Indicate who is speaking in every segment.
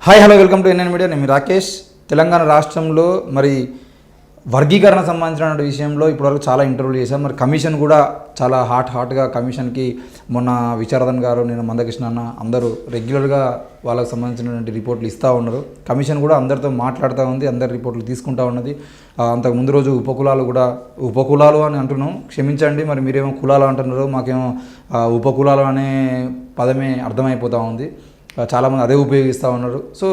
Speaker 1: Hi hello welcome to NN media. నేను రాకేష్. తెలంగాణ రాష్ట్రంలో మరి వర్గీకరణ సంబంధించిన విషయంలో ఇప్పటివరకు చాలా ఇంటర్వ్యూలు చేశాం. మరి కమిషన్ కూడా చాలా హాట్గా కమిషన్కి మొన్న విచారదన్ గారు, నేను మందకృష్ణ అన్న అందరూ రెగ్యులర్గా వాళ్ళకి సంబంధించినటువంటి రిపోర్ట్లు ఇస్తూ ఉన్నారు. కమిషన్ కూడా అందరితో మాట్లాడుతూ ఉంది, అందరి రిపోర్ట్లు తీసుకుంటూ ఉన్నది. అంతకు ముందు రోజు ఉపకులాలు అని అంటున్నాం, క్షమించండి, మరి మీరేమో కులాలు అంటున్నారు, మాకేమో ఉపకులాలు అనే పదమే అర్థమైపోతూ ఉంది. చాలామంది అదే ఉపయోగిస్తూ ఉన్నారు. సో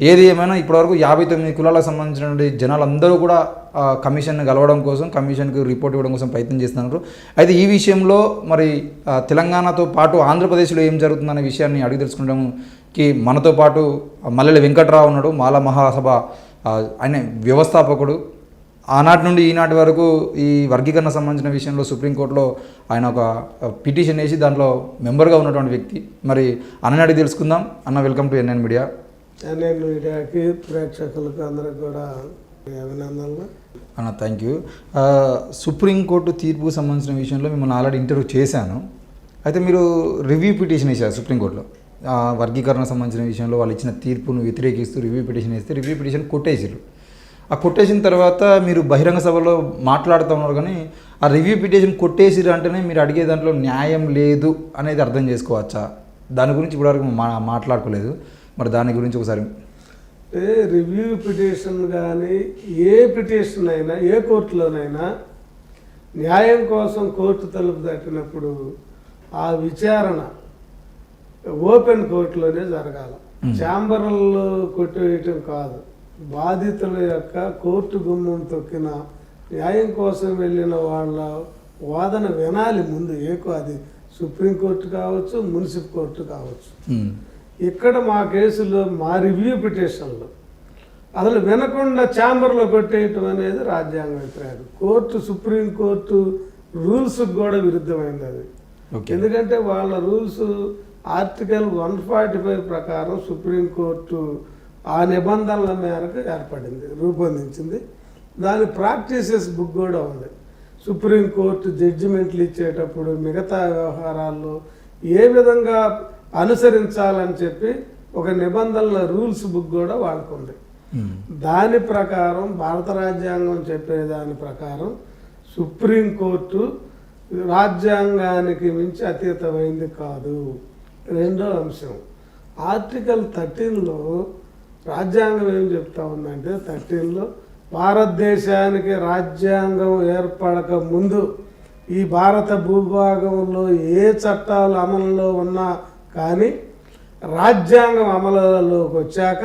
Speaker 1: ఏది ఏమైనా ఇప్పటివరకు 59 కులాలకు సంబంధించినటువంటి జనాలందరూ కూడా కమిషన్ని కలవడం కోసం, కమిషన్కి రిపోర్ట్ ఇవ్వడం కోసం ప్రయత్నం చేస్తున్నారు. అయితే ఈ విషయంలో మరి తెలంగాణతో పాటు ఆంధ్రప్రదేశ్లో ఏం జరుగుతుందనే విషయాన్ని అడిగి తెలుసుకోవడానికి మనతో పాటు మల్లెల వెంకట్రావు ఉన్నాడు. మాల మహాసభ ఆయన వ్యవస్థాపకుడు. ఆనాటి నుండి ఈనాటి వరకు ఈ వర్గీకరణ సంబంధించిన విషయంలో సుప్రీంకోర్టులో ఆయన ఒక పిటిషన్ వేసి దాంట్లో మెంబర్గా ఉన్నటువంటి వ్యక్తి. మరి అన్నని అడిగి తెలుసుకుందాం. అన్న, welcome to NN media.
Speaker 2: NN మీడియాకి ప్రేక్షకులకు అందరికి కూడా అభినందనలు
Speaker 1: అన్న. Thank you. సుప్రీంకోర్టు తీర్పుకు సంబంధించిన విషయంలో మిమ్మల్ని ఆల్రెడీ ఇంటర్వ్యూ చేశాను. అయితే మీరు రివ్యూ పిటిషన్ వేశారు సుప్రీంకోర్టులో. వర్గీకరణ సంబంధించిన విషయంలో వాళ్ళు ఇచ్చిన తీర్పును వ్యతిరేకిస్తూ రివ్యూ పిటిషన్ వేస్తే రివ్యూ పిటిషన్ కొట్టేసారు. ఆ కొట్టేసిన తర్వాత మీరు బహిరంగ సభలో మాట్లాడుతూ ఉన్నారు, కానీ ఆ రివ్యూ పిటిషన్ కొట్టేసిరు అంటేనే మీరు అడిగే దాంట్లో న్యాయం లేదు అనేది అర్థం చేసుకోవచ్చా? దాని గురించి ఇప్పటివరకు మాట్లాడుకోలేదు. మరి దాని గురించి ఒకసారి.
Speaker 2: రివ్యూ పిటిషన్ కానీ ఏ పిటిషన్ అయినా ఏ కోర్టులోనైనా న్యాయం కోసం కోర్టు తలుపు తట్టినప్పుడు ఆ విచారణ ఓపెన్ కోర్టులోనే జరగాల, ఛాంబర్లలో కొట్టివేయటం కాదు. బాధితుల యొక్క కోర్టు గుమ్మం తొక్కిన న్యాయం కోసం వెళ్ళిన వాళ్ళ వాదన వినాలి ముందు. అది సుప్రీంకోర్టు కావచ్చు, మున్సిపల్ కోర్టు కావచ్చు. ఇక్కడ మా కేసులో మా రివ్యూ పిటిషన్లో అసలు వినకుండా ఛాంబర్లో కొట్టేయటం అనేది రాజ్యాంగ వ్యతిరేకం. సుప్రీంకోర్టు రూల్స్ కూడా విరుద్ధమైంది అది. ఎందుకంటే వాళ్ళ రూల్స్ ఆర్టికల్ 145 ప్రకారం సుప్రీంకోర్టు ఆ నిబంధనల మేరకు రూపొందించింది. దాని ప్రాక్టీసెస్ బుక్ కూడా ఉంది. సుప్రీంకోర్టు జడ్జిమెంట్లు ఇచ్చేటప్పుడు మిగతా వ్యవహారాల్లో ఏ విధంగా అనుసరించాలని చెప్పి ఒక నిబంధనల రూల్స్ బుక్ కూడా వాళ్ళకుంది. దాని ప్రకారం భారత రాజ్యాంగం చెప్పే దాని ప్రకారం సుప్రీంకోర్టు రాజ్యాంగానికి మించి అతీతమైంది కాదు. రెండో అంశం, ఆర్టికల్ 13లో రాజ్యాంగం ఏం చెప్తా ఉందంటే, 13లో భారతదేశానికి రాజ్యాంగం ఏర్పడక ముందు ఈ భారత భూభాగంలో ఏ చట్టాలు అమలులో ఉన్నా కానీ రాజ్యాంగం అమలులోకి వచ్చాక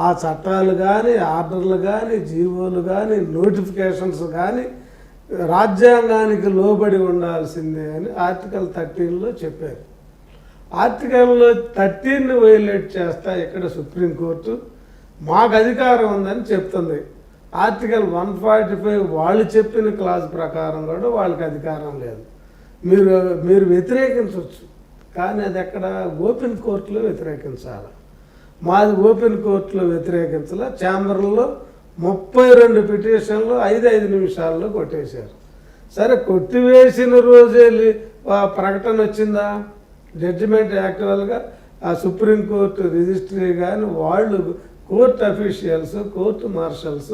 Speaker 2: ఆ చట్టాలు కానీ, ఆర్డర్లు కానీ, జీవోలు కానీ, నోటిఫికేషన్స్ కానీ రాజ్యాంగానికి లోబడి ఉండాల్సిందే అని ఆర్టికల్ 13లో చెప్పారు. ఆర్టికల్లో 13ని వైలేట్ చేస్తా ఇక్కడ సుప్రీంకోర్టు మాకు అధికారం ఉందని చెప్తుంది. ఆర్టికల్ 145 వాళ్ళు చెప్పిన క్లాస్ ప్రకారం కూడా వాళ్ళకి అధికారం లేదు. మీరు వ్యతిరేకించవచ్చు, కానీ అది ఎక్కడ ఓపెన్ కోర్టులో వ్యతిరేకించాలి. మాది ఓపెన్ కోర్టులో వ్యతిరేకించాల. ఛాంబర్లో 32 పిటిషన్లు 5 నిమిషాల్లో కొట్టేశారు. సరే, కొట్టివేసిన రోజే ప్రకటన వచ్చిందా? జడ్జిమెంట్ యాక్చువల్గా ఆ సుప్రీంకోర్టు రిజిస్ట్రీ కానీ వాళ్ళు కోర్టు అఫీషియల్స్, కోర్టు మార్షల్స్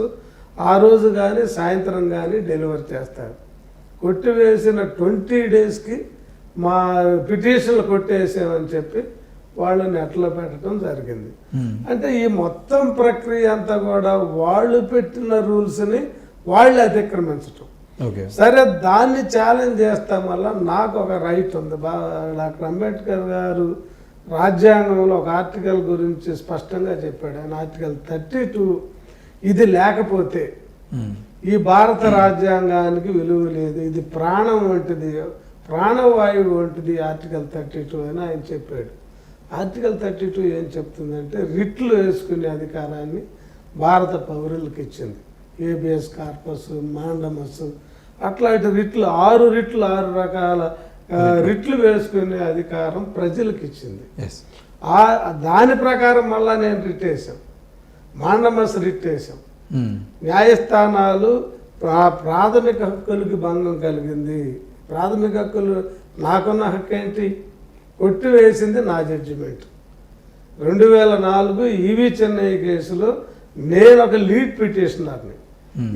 Speaker 2: ఆ రోజు కానీ సాయంత్రం కానీ డెలివర్ చేస్తారు. కొట్టివేసిన 20 డేస్కి మా పిటిషన్లు కొట్టేసామని చెప్పి వాళ్ళు నెట్లో పెట్టడం జరిగింది. అంటే ఈ మొత్తం ప్రక్రియ అంతా కూడా వాళ్ళు పెట్టిన రూల్స్ని వాళ్ళు అతిక్రమించటం. సరే, దాన్ని ఛాలెంజ్ చేస్తాం వల్ల నాకు ఒక రైట్ ఉంది. డాక్టర్ అంబేద్కర్ గారు రాజ్యాంగంలో ఒక ఆర్టికల్ గురించి స్పష్టంగా చెప్పాడు. ఆయన ఆర్టికల్ 32 ఇది లేకపోతే ఈ భారత రాజ్యాంగానికి విలువ లేదు, ఇది ప్రాణం వంటిది, ప్రాణవాయువు వంటిది ఆర్టికల్ 32 అని ఆయన చెప్పాడు. ఆర్టికల్ 32 ఏం చెప్తుందంటే, రిట్లు వేసుకునే అధికారాన్ని భారత పౌరులకు ఇచ్చింది. ఏబిఎస్ కార్పస్, మాండమస్, అట్లాంటి రిట్లు 6 రకాల రిట్లు వేసుకునే అధికారం ప్రజలకు ఇచ్చింది. దాని ప్రకారం మళ్ళా నేను రిట్ వేసాం, మాండమస్ రిట్ వేసాం. న్యాయస్థానాలు ప్రాథమిక హక్కులకి భంగం కలిగింది. ప్రాథమిక హక్కులు నాకున్న హక్కు ఏంటి? కొట్టివేసింది నా జడ్జిమెంట్. 2004 ఈవి చెన్నై కేసులో నేను ఒక లీడ్ పిటిషనర్ని,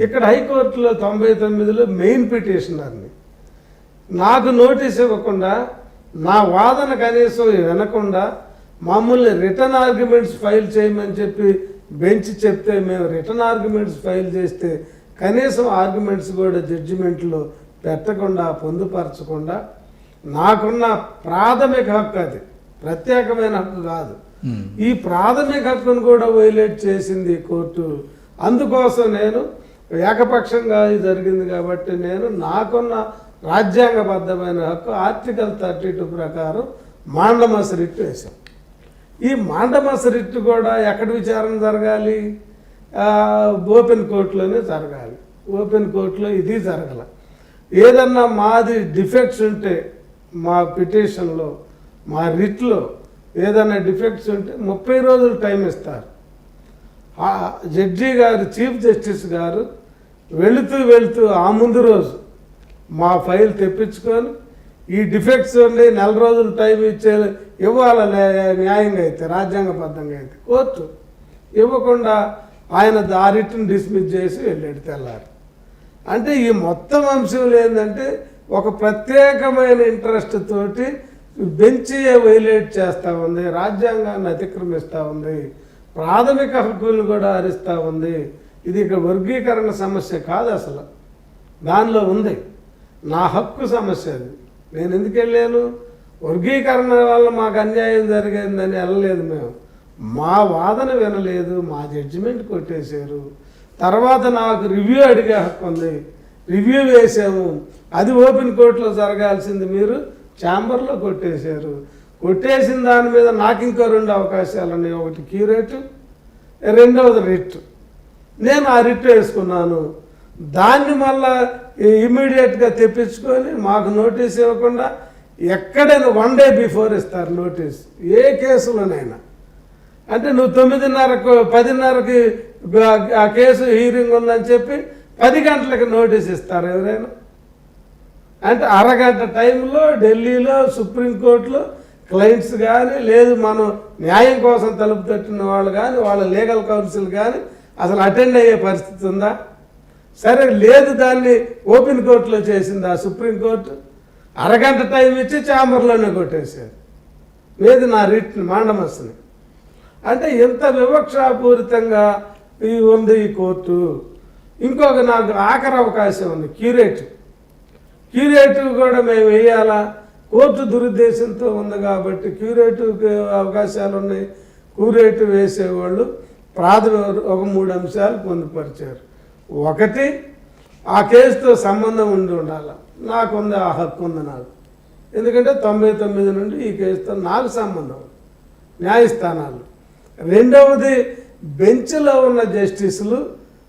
Speaker 2: ఇక్కడ హైకోర్టులో 99లో మెయిన్ పిటిషనర్ని. నాకు నోటీస్ ఇవ్వకుండా, నా వాదన కనీసం వినకుండా మమ్మల్ని రిటర్న్ ఆర్గ్యుమెంట్స్ ఫైల్ చేయమని చెప్పి బెంచ్ చెప్తే మేము రిటర్న్ ఆర్గ్యుమెంట్స్ ఫైల్ చేస్తే కనీసం ఆర్గ్యుమెంట్స్ కూడా జడ్జిమెంట్లో పెట్టకుండా, పొందుపరచకుండా, నాకున్న ప్రాథమిక హక్కు, అది ప్రత్యేకమైన హక్కు కాదు, ఈ ప్రాథమిక హక్కును కూడా వైలేట్ చేసింది కోర్టు. అందుకోసం నేను ఏకపక్షంగా జరిగింది కాబట్టి నేను నాకున్న రాజ్యాంగబద్ధమైన హక్కు ఆర్టికల్ 32 ప్రకారం మాండమస్ రిట్ వేశాం. ఈ మాండమస్ రిట్ కూడా ఎక్కడ విచారణ జరగాలి? ఓపెన్ కోర్టులోనే జరగాలి. ఓపెన్ కోర్టులో ఇది జరగల. ఏదన్నా మాది డిఫెక్ట్స్ ఉంటే మా పిటిషన్లో, మా రిట్లో ఏదైనా డిఫెక్ట్స్ ఉంటే 30 రోజులు టైం ఇస్తారు. జడ్జి గారు, చీఫ్ జస్టిస్ గారు వెళుతూ ఆ ముందు రోజు మా ఫైల్ తెప్పించుకొని ఈ డిఫెక్ట్స్ ఉండి 4 రోజులు టైం ఇవ్వాలి న్యాయంగా అయితే, రాజ్యాంగబద్ధంగా అయితే. కోర్టు ఇవ్వకుండా ఆయన ఆ రిట్ని డిస్మిస్ చేసి వెళ్ళాడు తెల్లారు. అంటే ఈ మొత్తం అంశంలో ఏంటంటే ఒక ప్రత్యేకమైన ఇంట్రెస్ట్ తోటి బెంచ్ వైలేట్ చేస్తూ ఉంది, రాజ్యాంగాన్ని అతిక్రమిస్తూ ఉంది, ప్రాథమిక హక్కులను కూడా హరిస్తూ ఉంది. ఇది ఇక్కడ వర్గీకరణ సమస్య కాదు, అసలు దానిలో ఉంది నా హక్కు సమస్య. అది నేను ఎందుకు వెళ్ళాను? వర్గీకరణ వల్ల మాకు అన్యాయం జరిగిందని వెళ్ళలేదు మేము. మా వాదన వినలేదు, మా జడ్జిమెంట్ కొట్టేశారు. తర్వాత నాకు రివ్యూ అడిగే హక్కు ఉంది, రివ్యూ వేసాము. అది ఓపెన్ కోర్టులో జరగాల్సింది మీరు ఛాంబర్లో కొట్టేశారు. కొట్టేసిన దాని మీద నాకు ఇంకో 2 అవకాశాలు ఉన్నాయి. ఒకటి క్యూరేటివ్, రెండవది రిట్. నేను ఆ రిట్ వేసుకున్నాను. దాన్ని మళ్ళా ఇమీడియట్గా తెప్పించుకొని మాకు నోటీస్ ఇవ్వకుండా ఎక్కడైనా 1 డే బిఫోర్ ఇస్తారు నోటీస్, ఏ కేసులోనైనా. అంటే నువ్వు 9:30కు 10:30కి ఆ కేసు హీరింగ్ ఉందని చెప్పి 10 గంటలకి నోటీస్ ఇస్తారు ఎవరైనా? అంటే అరగంట టైంలో ఢిల్లీలో సుప్రీంకోర్టులో క్లయింట్స్ కానీ, లేదు మనం న్యాయం కోసం తలుపు తట్టిన వాళ్ళు కానీ, వాళ్ళ లీగల్ కౌన్సిల్ కానీ అసలు అటెండ్ అయ్యే పరిస్థితి ఉందా? సరే, లేదు, దాన్ని ఓపెన్ కోర్టులో చేసిందా సుప్రీంకోర్టు? అరగంట టైం ఇచ్చి ఛాంబర్లోనే కొట్టేశారు. లేదు నా రిట్ మాండమస్ని. అంటే ఎంత వివక్షాపూరితంగా ఉంది ఈ కోర్టు. ఇంకొక నాకు ఆఖరి అవకాశం ఉంది, క్యూరేటివ్ కూడా మేము వేయాలా? కోర్టు దురుద్దేశంతో ఉంది కాబట్టి క్యూరేటివ్కి అవకాశాలు ఉన్నాయి. క్యూరేటివ్ వేసేవాళ్ళు ఒక 3 అంశాలు పొందుపరిచారు. ఒకటి, ఆ కేసుతో సంబంధం ఉండాలి. నాకుంది, ఆ హక్కు ఉంది నాకు. ఎందుకంటే 99 నుండి ఈ కేసుతో నాకు సంబంధం, న్యాయస్థానాలు. రెండవది, బెంచ్లో ఉన్న జస్టిసులు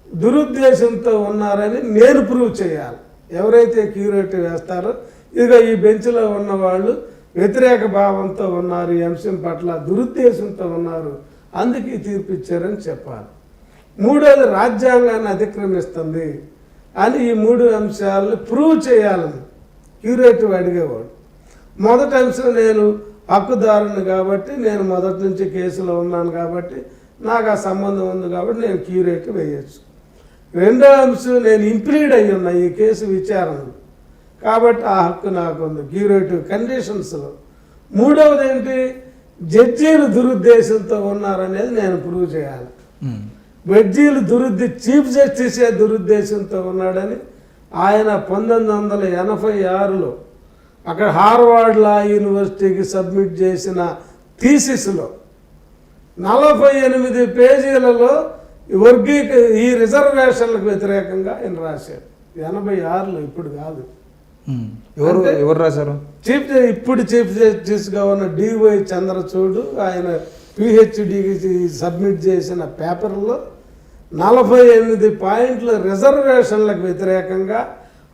Speaker 2: దురుద్దేశంతో ఉన్నారని నేను ప్రూవ్ చేయాలి. ఎవరైతే క్యూరేటివ్ వేస్తారో, ఇదిగో ఈ బెంచ్లో ఉన్నవాళ్ళు వ్యతిరేక భావంతో ఉన్నారు, ఈ అంశం పట్ల దురుద్దేశంతో ఉన్నారు, అందుకే తీర్పు ఇచ్చారని చెప్పాలి. మూడోది, రాజ్యాంగాన్ని అతిక్రమిస్తుంది అని ఈ 3 అంశాలను ప్రూవ్ చేయాలని క్యూరేటివ్ అడిగేవాడు. మొదటి అంశం, నేను హక్కుదారుని కాబట్టి, నేను మొదటి నుంచి కేసులో ఉన్నాను కాబట్టి, నాకు ఆ సంబంధం ఉంది కాబట్టి నేను క్యూరేటివ్ వేయచ్చు. రెండో అంశం, నేను ఇంప్లీడ్ అయ్యి ఉన్నా ఈ కేసు విచారణలో కాబట్టి ఆ హక్కు నాకు ఉంది క్యూరేటివ్ కండిషన్స్లో. మూడవది ఏంటి, జడ్జీలు దురుద్దేశంతో ఉన్నారనేది నేను ప్రూవ్ చేయాలి. జడ్జీలు చీఫ్ జస్టిసే దురుద్దేశంతో ఉన్నాడని ఆయన 1986లో అక్కడ హార్వర్డ్ లా యూనివర్సిటీకి సబ్మిట్ చేసిన థీసిస్లో 48 పేజీలలో ఈ రిజర్వేషన్లకు వ్యతిరేకంగా ఆయన రాశారు. 86లో, ఇప్పుడు కాదు.
Speaker 1: ఎవరు రాశారు?
Speaker 2: ఇప్పుడు చీఫ్ జస్టిస్గా ఉన్న డివై చంద్రచూడ్ ఆయన పిహెచ్డికి సబ్మిట్ చేసిన పేపర్లో 48 పాయింట్ల రిజర్వేషన్లకు వ్యతిరేకంగా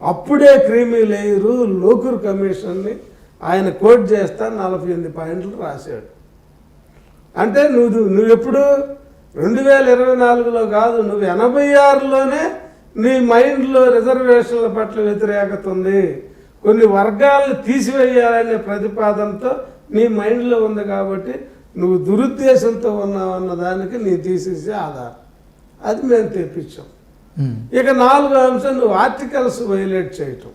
Speaker 2: అప్పుడే క్రీమీ లేయరు లోకూర్ కమిషన్ని ఆయన కోట్ చేస్తా 48 పాయింట్లు రాశాడు. అంటే నువ్వు ఎప్పుడు 2024లో కాదు, నువ్వు 86లోనే నీ మైండ్లో రిజర్వేషన్ల పట్ల వ్యతిరేకత ఉంది, కొన్ని వర్గాలను తీసివేయాలనే ప్రతిపాదనతో నీ మైండ్లో ఉంది కాబట్టి నువ్వు దురుద్దేశంతో ఉన్నావన్న దానికి నీ తీసేసే ఆధారం అది మేము తెప్పించాం. ఇక 4వ అంశం నువ్వు ఆర్టికల్స్ వైలేట్ చేయటం.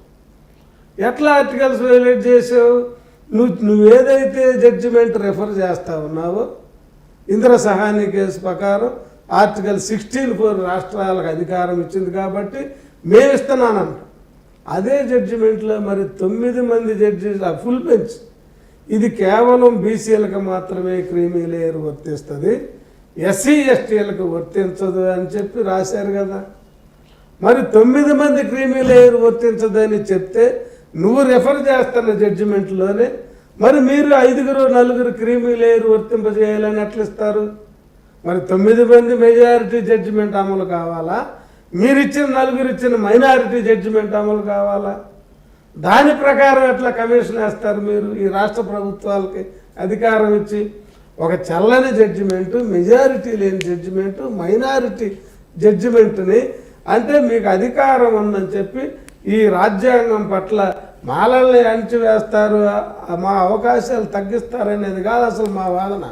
Speaker 2: ఎట్లా ఆర్టికల్స్ వైలేట్ చేసావు? నువ్వు ఏదైతే జడ్జిమెంట్ రెఫర్ చేస్తా ఉన్నావో ఇందిరా సహాని కేసు ప్రకారం ఆర్టికల్ 16(4) రాష్ట్రాలకు అధికారం ఇచ్చింది కాబట్టి మేము ఇస్తున్నానంట. అదే జడ్జిమెంట్లో మరి 9 మంది జడ్జీల ఫుల్ బెంచ్ ఇది కేవలం బీసీలకు మాత్రమే క్రీమీ లేయర్ వర్తిస్తుంది, ఎస్సీ ఎస్టీలకు వర్తించదు అని చెప్పి రాశారు కదా. మరి 9 మంది క్రీమీ లేయర్ వర్తించదని చెప్తే నువ్వు రెఫర్ చేస్తున్న జడ్జిమెంట్లోనే మరి మీరు 5-4 క్రీమీ లేయర్ వర్తింపజేయాలని ఎట్లా ఇస్తారు? మరి 9 మంది మెజారిటీ జడ్జిమెంట్ అమలు కావాలా, మీరు ఇచ్చిన 4 ఇచ్చిన మైనారిటీ జడ్జిమెంట్ అమలు కావాలా? దాని ప్రకారం ఎట్లా కమిషన్ వేస్తారు మీరు? ఈ రాష్ట్ర ప్రభుత్వాలకి అధికారం ఇచ్చి ఒక చల్లని జడ్జిమెంటు, మెజారిటీ లేని జడ్జిమెంటు, మైనారిటీ జడ్జిమెంట్ని అంటే మీకు అధికారం ఉందని చెప్పి ఈ రాజ్యాంగం పట్ల మాలల్ని అణిచివేస్తారు, మా అవకాశాలు తగ్గిస్తారనేది కాదు అసలు మా వాదన.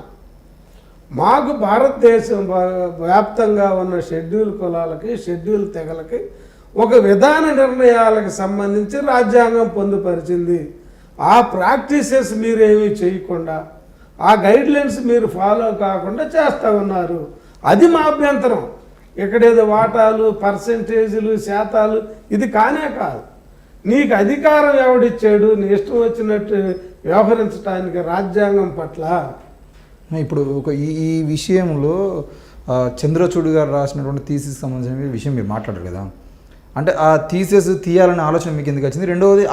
Speaker 2: మాకు భారతదేశం వ్యాప్తంగా ఉన్న షెడ్యూల్ కులాలకి, షెడ్యూల్ తెగలకి ఒక విధాన నిర్ణయాలకు సంబంధించి రాజ్యాంగం పొందుపరిచింది. ఆ ప్రాక్టీసెస్ మీరేమీ చేయకుండా, ఆ గైడ్లైన్స్ మీరు ఫాలో కాకుండా చేస్తూ ఉన్నారు. అది మా అభ్యంతరం. ఇక్కడేదో వాటాలు, పర్సెంటేజీలు, శాతాలు ఇది కానే కాదు. నీకు అధికారం ఎవడిచ్చాడు నీ ఇష్టం వచ్చినట్టు వ్యవహరించడానికి రాజ్యాంగం పట్ల?
Speaker 1: ఇప్పుడు ఈ విషయంలో చంద్రచూడ్ గారు రాసినటువంటి థీసిస్ సంబంధించిన విషయం మీరు మాట్లాడారు కదా, అంటే ఆ థీసిస్ తీయాలనే ఆలోచన మీకు ఎందుకు వచ్చింది? రెండవది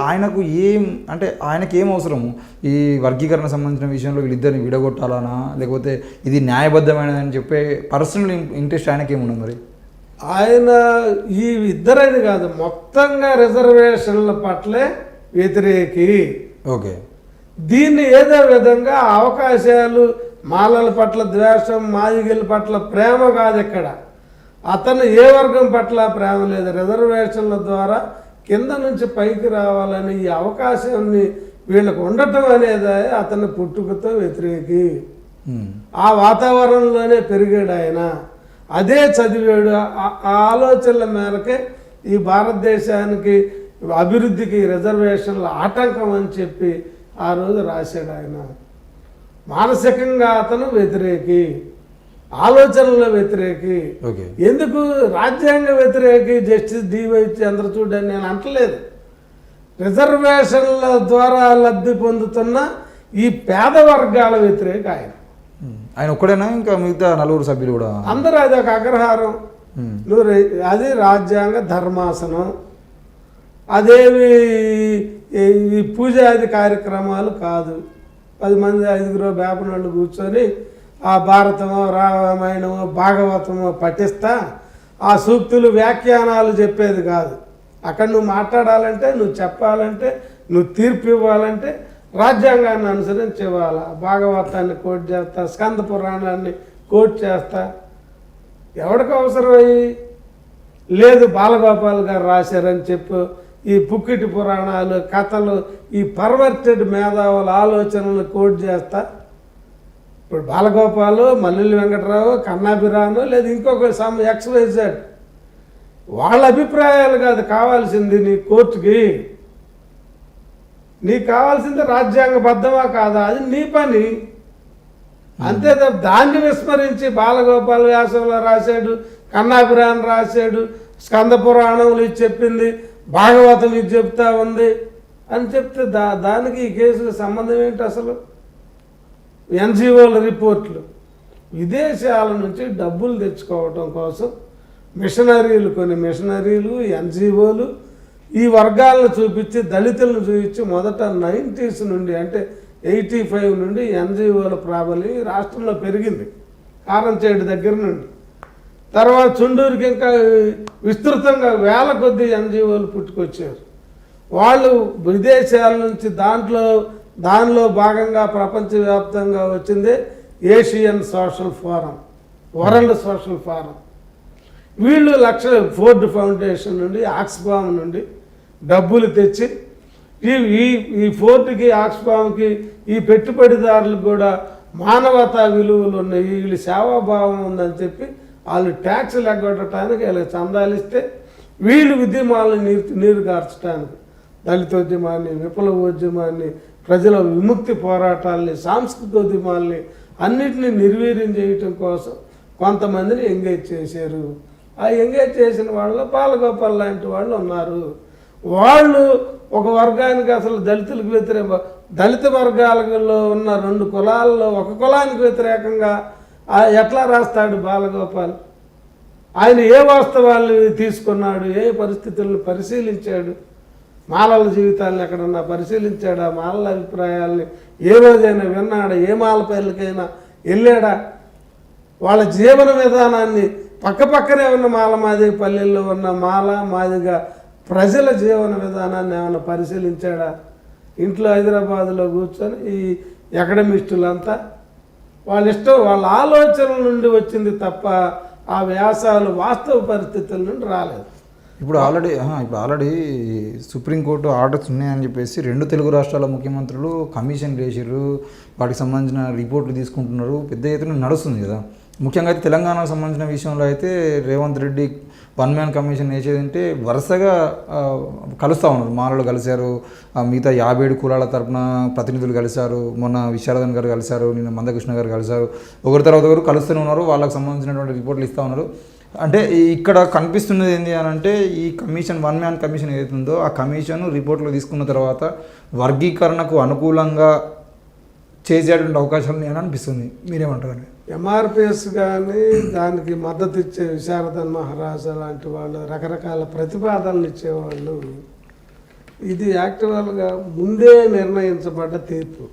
Speaker 1: ఆయనకి ఏం అవసరము ఈ వర్గీకరణ సంబంధించిన విషయంలో వీళ్ళిద్దరిని విడగొట్టాలనా, లేకపోతే ఇది న్యాయబద్ధమైనదని చెప్పే పర్సనల్ ఇంట్రెస్ట్ ఆయనకి ఏముంది? మరి
Speaker 2: ఆయన ఈ ఇద్దరని కాదు, మొత్తంగా రిజర్వేషన్ల పట్లే వ్యతిరేకి.
Speaker 1: ఓకే,
Speaker 2: దీన్ని ఏదో విధంగా అవకాశాలు, మాలల పట్ల ద్వేషం, మాదిగల పట్ల ప్రేమ కాదు. ఇక్కడ అతను ఏ వర్గం పట్ల ప్రేమ లేదు. రిజర్వేషన్ల ద్వారా కింద నుంచి పైకి రావాలని ఈ అవకాశాన్ని వీళ్ళకు ఉండటం అనేది అతని పుట్టుకతో వ్యతిరేకి. ఆ వాతావరణంలోనే పెరిగాడు ఆయన, అదే చదివాడు. ఆ ఆలోచనల మేరకే ఈ భారతదేశానికి అభివృద్ధికి రిజర్వేషన్ల ఆటంకం అని చెప్పి ఆ రోజు రాశాడు ఆయన. మానసికంగా అతను వ్యతిరేకి, ఆలోచనలో వ్యతిరేకి. ఎందుకు రాజ్యాంగ వ్యతిరేకి? జస్టిస్ డివై చంద్రచూడ్ అని నేను అంటలేదు. రిజర్వేషన్ల ద్వారా లబ్ధి పొందుతున్న ఈ పేద వర్గాల వ్యతిరేక ఆయన
Speaker 1: ఒక్కడేనా? ఇంకా మిగతా 4 సభ్యులు కూడా
Speaker 2: అందరూ అది ఒక అగ్రహారం. అది రాజ్యాంగ ధర్మాసనం. అదేమి ఈ పూజాది కార్యక్రమాలు కాదు. 10 మంది 5 వేపనళ్ళు కూర్చొని ఆ భారతమో, రామాయణమో, భాగవతమో పఠిస్తా ఆ సూక్తులు, వ్యాఖ్యానాలు చెప్పేది కాదు. అక్కడ నువ్వు మాట్లాడాలంటే, నువ్వు చెప్పాలంటే, నువ్వు తీర్పు ఇవ్వాలంటే రాజ్యాంగాన్ని అనుసరించి ఇవ్వాలి. భాగవతాన్ని కోట్ చేస్తా, స్కంద పురాణాన్ని కోట్ చేస్తా. ఎవరికి అవసరమయ్యి లేదు బాలగోపాల్ గారు రాశారని చెప్పు ఈ పుక్కిటి పురాణాలు, కథలు, ఈ పర్వర్టెడ్ మేధావుల ఆలోచనలు కోట్ చేస్తా. ఇప్పుడు బాలగోపాలు, మల్లెల్లి వెంకటరావు, కన్నాభిరాను లేదా ఇంకొక XYZ వాళ్ళ అభిప్రాయాలు కాదు కావాల్సింది నీ కోర్టుకి. నీకు కావాల్సింది రాజ్యాంగబద్ధమా కాదా, అది నీ పని అంతే. దాన్ని విస్మరించి బాలగోపాల్ వ్యాసంలో రాశాడు, కన్నాభిరాన్ రాశాడు, స్కంద పురాణంలో ఇది చెప్పింది, భాగవతం ఇది చెప్తా ఉంది అని చెప్తే దానికి ఈ కేసుకు సంబంధం ఏంటి? అసలు NGOల రిపోర్ట్లు విదేశాల నుంచి డబ్బులు తెచ్చుకోవటం కోసం కొన్ని మిషనరీలు, NGOలు ఈ వర్గాలను చూపించి, దళితులను చూపించి మొదట 90s నుండి అంటే 85 నుండి NGOల ప్రాబల్యం ఈ రాష్ట్రంలో పెరిగింది. కారంచేడు దగ్గర నుండి తర్వాత చుండూరుకి ఇంకా విస్తృతంగా వేల కొద్ది NGOలు పుట్టుకొచ్చారు. వాళ్ళు విదేశాల నుంచి దానిలో భాగంగా ప్రపంచవ్యాప్తంగా వచ్చిందే Asian social forum, world social forum. వీళ్ళు ఫోర్డ్ ఫౌండేషన్ నుండి, ఆక్స్ఫామ్ నుండి డబ్బులు తెచ్చి ఈ ఫోర్డ్కి, ఆక్స్ఫామ్కి, ఈ పెట్టుబడిదారులకు కూడా మానవతా విలువలు ఉన్నాయి, వీళ్ళు సేవాభావం ఉందని చెప్పి వాళ్ళు ట్యాక్సులు ఎగ్గొట్టడానికి వీళ్ళకి చందాలు ఇస్తే వీళ్ళు ఉద్యమాలను నీరు కార్చడానికి దళితోద్యమాన్ని, విప్లవోద్యమాన్ని, ప్రజల విముక్తి పోరాటాలని, సాంస్కృతిక ఉద్యమాల్ని అన్నిటినీ నిర్వీర్యం చేయటం కోసం కొంతమందిని ఎంగేజ్ చేశారు. ఆ ఎంగేజ్ చేసిన వాళ్ళు బాలగోపాల్ లాంటి వాళ్ళు ఉన్నారు. వాళ్ళు ఒక వర్గానికి అసలు దళితులకు వ్యతిరేక దళిత వర్గాలలో ఉన్న 2 కులాల్లో ఒక కులానికి వ్యతిరేకంగా ఎట్లా రాస్తాడు బాలగోపాల్? ఆయన ఏ వాస్తవాల్ని తీసుకున్నాడు, ఏ పరిస్థితులను పరిశీలించాడు, మాలల జీవితాలను ఎక్కడన్నా పరిశీలించాడా, మాలల అభిప్రాయాల్ని ఏ రోజైనా విన్నాడా, ఏ మాల పేర్లకైనా వెళ్ళాడా, వాళ్ళ జీవన విధానాన్ని పక్కపక్కనే ఉన్న మాల మాదిగ పల్లెల్లో ఉన్న మాల మాదిగ ప్రజల జీవన విధానాన్ని ఏమైనా పరిశీలించాడా? ఇంట్లో హైదరాబాదులో కూర్చొని ఈ అకాడమిస్టులంతా వాళ్ళ ఇష్టం, వాళ్ళ ఆలోచనల నుండి వచ్చింది తప్ప ఆ వ్యాసాలు వాస్తవ పరిస్థితుల నుండి రాలేదు.
Speaker 1: ఇప్పుడు ఆల్రెడీ సుప్రీంకోర్టు ఆర్డర్స్ ఉన్నాయని చెప్పేసి 2 తెలుగు రాష్ట్రాల ముఖ్యమంత్రులు కమిషన్ వేసారు, వాటికి సంబంధించిన రిపోర్ట్లు తీసుకుంటున్నారు, పెద్ద ఎత్తున నడుస్తుంది కదా. ముఖ్యంగా అయితే తెలంగాణకు సంబంధించిన విషయంలో అయితే రేవంత్ రెడ్డి 1 మ్యాన్ కమిషన్ వేసేదంటే వరుసగా కలుస్తూ ఉన్నారు. మాలలు కలిశారు, మిగతా 57 కులాల తరపున ప్రతినిధులు కలిశారు, మొన్న విశారదన్ గారు కలిశారు, నిన్న మందకృష్ణ గారు కలిశారు, ఒకరి తర్వాత ఒకరు కలుస్తూనే ఉన్నారు, వాళ్ళకి సంబంధించినటువంటి రిపోర్ట్లు ఇస్తూ ఉన్నారు. అంటే ఇక్కడ కనిపిస్తున్నది ఏంటి అని అంటే ఈ కమిషన్ 1 మ్యాన్ కమిషన్ ఏదైతుందో ఆ కమిషన్ రిపోర్ట్లు తీసుకున్న తర్వాత వర్గీకరణకు అనుకూలంగా చేసేటువంటి అవకాశాలు నేను అనిపిస్తుంది. మీరేమంటారు?
Speaker 2: ఎంఆర్పిఎస్ కానీ దానికి మద్దతు ఇచ్చే విశారదన్ మహారాజా లాంటి వాళ్ళు రకరకాల ప్రతిపాదనలు ఇచ్చేవాళ్ళు. ఇది యాక్చువల్గా ముందే నిర్ణయించబడ్డ తీర్పు.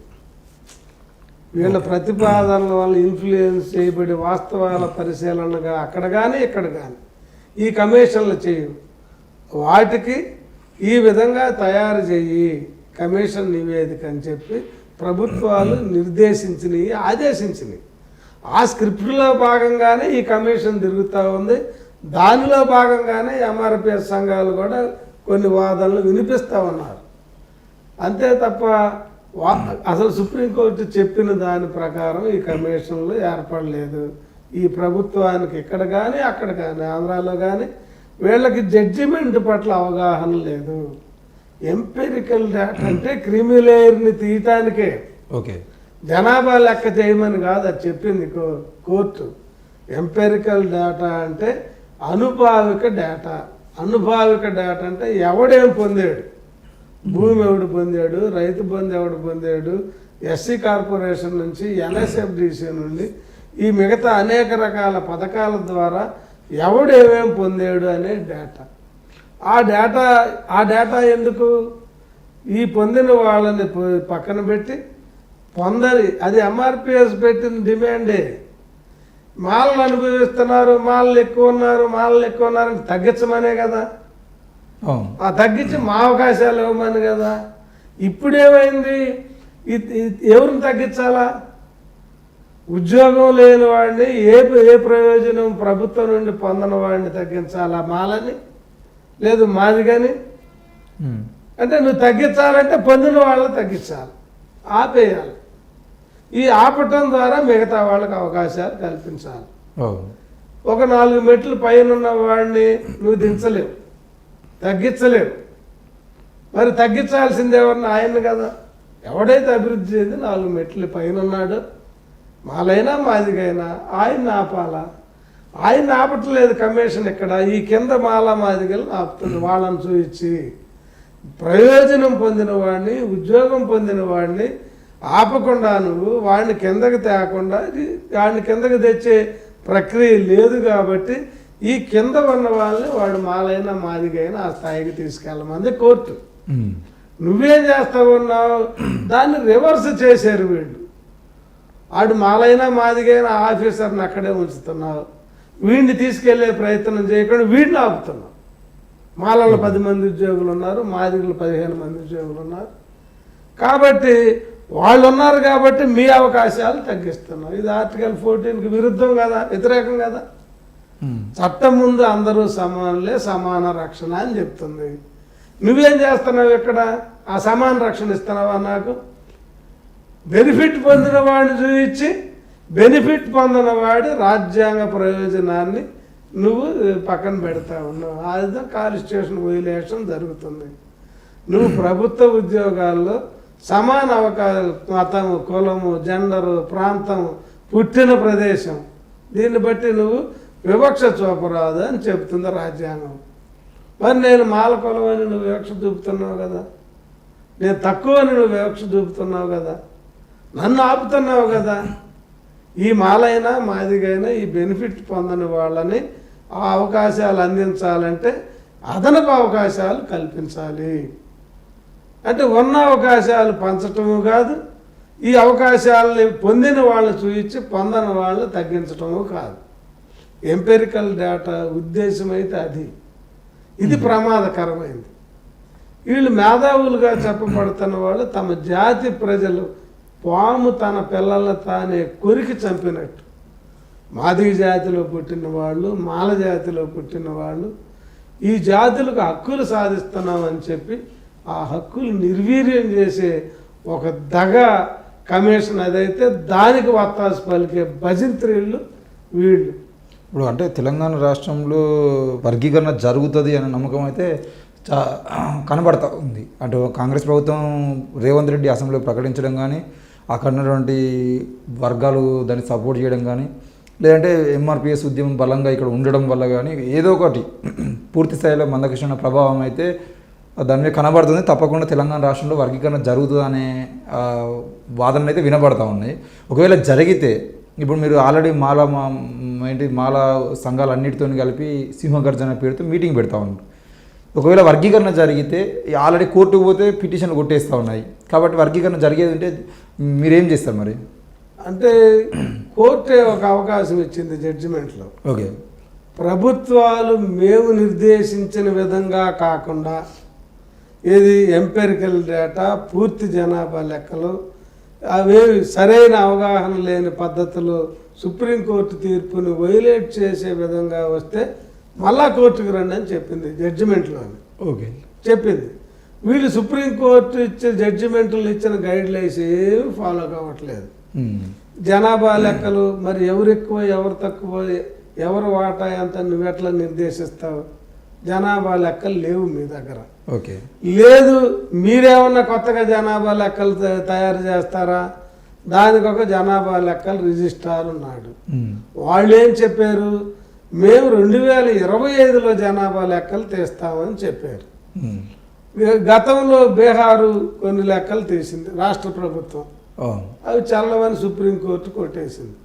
Speaker 2: వీళ్ళ ప్రతిపాదనల వల్ల ఇన్ఫ్లుయెన్స్ చేయబడి వాస్తవాల పరిశీలనగా అక్కడ కానీ ఇక్కడ కానీ ఈ కమిషన్లు చేయవు. వాటికి ఈ విధంగా తయారు చేయి కమిషన్ నివేదిక అని చెప్పి ప్రభుత్వాలు నిర్దేశించినవి, ఆదేశించినవి. ఆ స్క్రిప్ట్లో భాగంగానే ఈ కమిషన్ తిరుగుతూ ఉంది. దానిలో భాగంగానే ఎంఆర్పిఎస్ సంఘాలు కూడా కొన్ని వాదనలు వినిపిస్తూ ఉన్నారు. అంతే తప్ప అసలు సుప్రీంకోర్టు చెప్పిన దాని ప్రకారం ఈ కమిషన్లు ఏర్పడలేదు. ఈ ప్రభుత్వానికి ఇక్కడ కానీ అక్కడ కానీ ఆంధ్రాలో కానీ వీళ్ళకి జడ్జిమెంట్ పట్ల అవగాహన లేదు. ఎంపెరికల్ డేటా అంటే క్రిమిలేయర్ని తీయటానికే,
Speaker 1: ఓకే, జనాభా
Speaker 2: లెక్క చేయమని కాదు అది చెప్పింది కోర్టు. ఎంపెరికల్ డేటా అంటే అనుభావిక డేటా. అనుభావిక డేటా అంటే ఎవడేం పొందాడు, భూమి ఎవడు పొందాడు, రైతు బంధు ఎవడు పొందాడు, ఎస్సీ కార్పొరేషన్ నుంచి ఎన్ఎస్ఎఫ్డిసి నుండి ఈ మిగతా అనేక రకాల పథకాల ద్వారా ఎవడేమేం పొందాడు అనే డేటా. ఆ డేటా ఎందుకు? ఈ పొందిన వాళ్ళని పక్కన పెట్టి పొందని, అది ఎంఆర్పిఎస్ పెట్టిన డిమాండే. మాలలు అనుభవిస్తున్నారు, మాలలు ఎక్కువ ఉన్నారని తగ్గించమనే కదా. ఆ తగ్గించి మా అవకాశాలు ఇవ్వమని కదా. ఇప్పుడేమైంది? ఎవరిని తగ్గించాలా? ఉద్యోగం లేని వాడిని, ఏ ప్రయోజనం ప్రభుత్వం నుండి పొందని వాడిని తగ్గించాలా? మాలని లేదు మాది కానీ. అంటే నువ్వు తగ్గించాలంటే పొందిన వాళ్ళని తగ్గించాలి, ఆపేయాలి. ఈ ఆపటం ద్వారా మిగతా వాళ్ళకి అవకాశాలు కల్పించాలి. ఒక 4 మెట్లు పైన ఉన్న వాడిని నువ్వు దించలేవు, తగ్గించలేవు. మరి తగ్గించాల్సింది ఎవరిని? ఆయన్ని కదా. ఎవడైతే అభివృద్ధి చేసి 4 మెట్లు పైన ఉన్నాడో, మాలైనా మాదిగైనా ఆయన్ని ఆపాలా. ఆయన ఆపట్లేదు కమిషన్. ఇక్కడ ఈ కింద మాల మాదిగలు ఆపుతుంది. వాళ్ళని చూపించి ప్రయోజనం పొందిన వాడిని, ఉద్యోగం పొందిన వాడిని ఆపకుండా నువ్వు వాడిని కిందకి తేకుండా వాడిని కిందకి తెచ్చే ప్రక్రియ లేదు. కాబట్టి ఈ కింద ఉన్న వాళ్ళని వాడు మాలైనా మాదిగైనా ఆ స్థాయికి తీసుకెళ్ళమంది కోర్టు. నువ్వేం చేస్తావున్నావు? దాన్ని రివర్స్ చేశారు వీళ్ళు. వాడు మాలైనా మాదిగైనా ఆఫీసర్ని అక్కడే ఉంచుతున్నావు, వీడిని తీసుకెళ్లే ప్రయత్నం చేయకుండా వీడిని ఆపుతున్నావు. మాలలో 10 మంది ఉద్యోగులు ఉన్నారు, మాదిగలు 15 మంది ఉద్యోగులు ఉన్నారు. కాబట్టి వాళ్ళు ఉన్నారు కాబట్టి మీ అవకాశాలు తగ్గిస్తున్నాం. ఇది ఆర్టికల్ 14కి విరుద్ధం కదా, వ్యతిరేకం కదా. చట్టం ముందు అందరూ సమానులే, సమాన రక్షణ అని చెప్తుంది. నువ్వేం చేస్తున్నావు ఇక్కడ? ఆ సమాన రక్షణ ఇస్తున్నావా నాకు? బెనిఫిట్ పొందిన వాడిని చూపించి బెనిఫిట్ పొందిన వాడి రాజ్యాంగ ప్రయోజనాన్ని నువ్వు పక్కన పెడతా ఉన్నావు. అది కాన్స్టిట్యూషన్ వైలేషన్ జరుగుతుంది. నువ్వు ప్రభుత్వ ఉద్యోగాల్లో సమాన అవకాశాలు, మతము, కులము, జెండరు, ప్రాంతము, పుట్టిన ప్రదేశం, దీన్ని బట్టి నువ్వు వివక్ష చూపరాదు అని చెబుతుంది రాజ్యాంగం. మరి నేను మాల కులం అని నువ్వు వివక్ష చూపుతున్నావు కదా, నేను తక్కువ అని నువ్వు వివక్ష చూపుతున్నావు కదా, నన్ను ఆపుతున్నావు కదా. ఈ మాలైనా మాదిగైనా ఈ బెనిఫిట్ పొందని వాళ్ళని ఆ అవకాశాలు అందించాలంటే అదనపు అవకాశాలు కల్పించాలి. అంటే ఉన్న అవకాశాలు పంచటము కాదు, ఈ అవకాశాలని పొందిన వాళ్ళని చూపించి పొందని వాళ్ళని తగ్గించటము కాదు. ఎంపెరికల్ డేటా ఉద్దేశం అయితే అది. ఇది ప్రమాదకరమైంది. వీళ్ళు మేధావులుగా చెప్పబడుతున్న వాళ్ళు తమ జాతి ప్రజలు పాము తన పిల్లలను తానే కొరికి చంపినట్టు మాదిగ జాతిలో పుట్టిన వాళ్ళు, మాల జాతిలో పుట్టిన వాళ్ళు ఈ జాతులకు హక్కులు సాధిస్తున్నామని చెప్పి ఆ హక్కులు నిర్వీర్యం చేసే ఒక దగ కమిషన్ అదైతే దానికి వత్తాసు పలికే భజంత్రీళ్ళు వీళ్ళు.
Speaker 1: ఇప్పుడు అంటే తెలంగాణ రాష్ట్రంలో వర్గీకరణ జరుగుతుంది అనే నమ్మకం అయితే కనబడతా ఉంది. అటు కాంగ్రెస్ ప్రభుత్వం రేవంత్ రెడ్డి అసెంబ్లీలో ప్రకటించడం కానీ, అక్కడ ఉన్నటువంటి వర్గాలు దాన్ని సపోర్ట్ చేయడం కానీ, లేదంటే ఎంఆర్పిఎస్ ఉద్యమం బలంగా ఇక్కడ ఉండడం వల్ల కానీ ఏదో ఒకటి పూర్తి స్థాయిలో మందకృష్ణ ప్రభావం అయితే దాని మీద కనబడుతుంది. తప్పకుండా తెలంగాణ రాష్ట్రంలో వర్గీకరణ జరుగుతుంది అనే వాదనలు అయితే వినబడతా ఉన్నాయి. ఒకవేళ జరిగితే ఇప్పుడు మీరు ఆల్రెడీ మాల సంఘాలన్నిటితో కలిపి సింహగర్జన పేరుతో మీటింగ్ పెడతా ఉన్నారు. ఒకవేళ వర్గీకరణ జరిగితే ఆల్రెడీ కోర్టుకు పోతే పిటిషన్లు కొట్టేస్తూ ఉన్నాయి. కాబట్టి వర్గీకరణ జరిగేది ఉంటే మీరేం చేస్తారు మరి?
Speaker 2: అంటే కోర్టే ఒక అవకాశం ఇచ్చింది జడ్జిమెంట్లో.
Speaker 1: ఓకే,
Speaker 2: ప్రభుత్వాలు మేము నిర్దేశించిన విధంగా కాకుండా ఏది ఎంపెరికల్ డేటా, పూర్తి జనాభా లెక్కలు, అవేవి సరైన అవగాహన లేని పద్ధతులు సుప్రీంకోర్టు తీర్పుని వైలేట్ చేసే విధంగా వస్తే మళ్ళా కోర్టుకు రండి అని చెప్పింది జడ్జిమెంట్లో.
Speaker 1: ఓకే,
Speaker 2: చెప్పింది. వీళ్ళు సుప్రీంకోర్టు ఇచ్చే జడ్జిమెంట్లు ఇచ్చిన గైడ్ లైన్స్ ఏమి ఫాలో కావట్లేదు. జనాభా లెక్కలు మరి ఎవరు ఎక్కువ ఎవరు తక్కువ ఎవరు వాటా ఎంత నువ్వెట్లా నిర్దేశిస్తావు? జనాభా లెక్కలు లేవు మీ దగ్గర.
Speaker 1: ఓకే,
Speaker 2: లేదు మీరేమన్నా కొత్తగా జనాభా లెక్కలు తయారు చేస్తారా? దానికి ఒక జనాభా లెక్కలు రిజిస్ట్రార్ ఉన్నాడు. వాళ్ళు ఏం చెప్పారు? మేము 2025లో జనాభా లెక్కలు తీస్తామని చెప్పారు. గతంలో బీహారు కొన్ని లెక్కలు తీసింది రాష్ట్ర ప్రభుత్వం, అవి చల్లవని సుప్రీంకోర్టు కొట్టేసింది.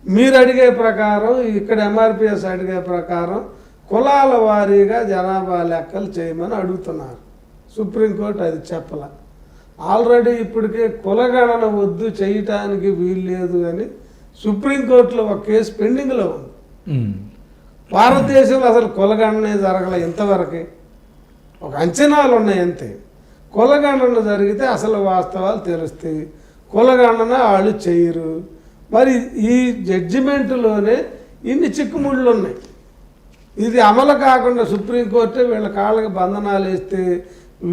Speaker 2: మీరు అడిగే ప్రకారం ఇక్కడ ఎంఆర్పిఎస్ అడిగే ప్రకారం కులాల వారీగా జనాభా లెక్కలు చేయమని అడుగుతున్నారు. సుప్రీంకోర్టు అది చెప్పల. ఆల్రెడీ ఇప్పటికే కులగణన వద్దు చేయటానికి వీల్లేదు అని సుప్రీంకోర్టులో ఒక కేసు పెండింగ్లో ఉంది. భారతదేశంలో అసలు కులగణనే జరగలే ఇంతవరకు. ఒక అంచనాలు ఉన్నాయి అంతే. కులగణన జరిగితే అసలు వాస్తవాలు తెలుస్తాయి. కులగణన వాళ్ళు చేయరు. మరి ఈ జడ్జిమెంట్లోనే ఇన్ని చిక్కుముళ్ళు ఉన్నాయి. ఇది అమలు కాకుండా సుప్రీంకోర్టే వీళ్ళ కాళ్ళకి బంధనాలు వేస్తే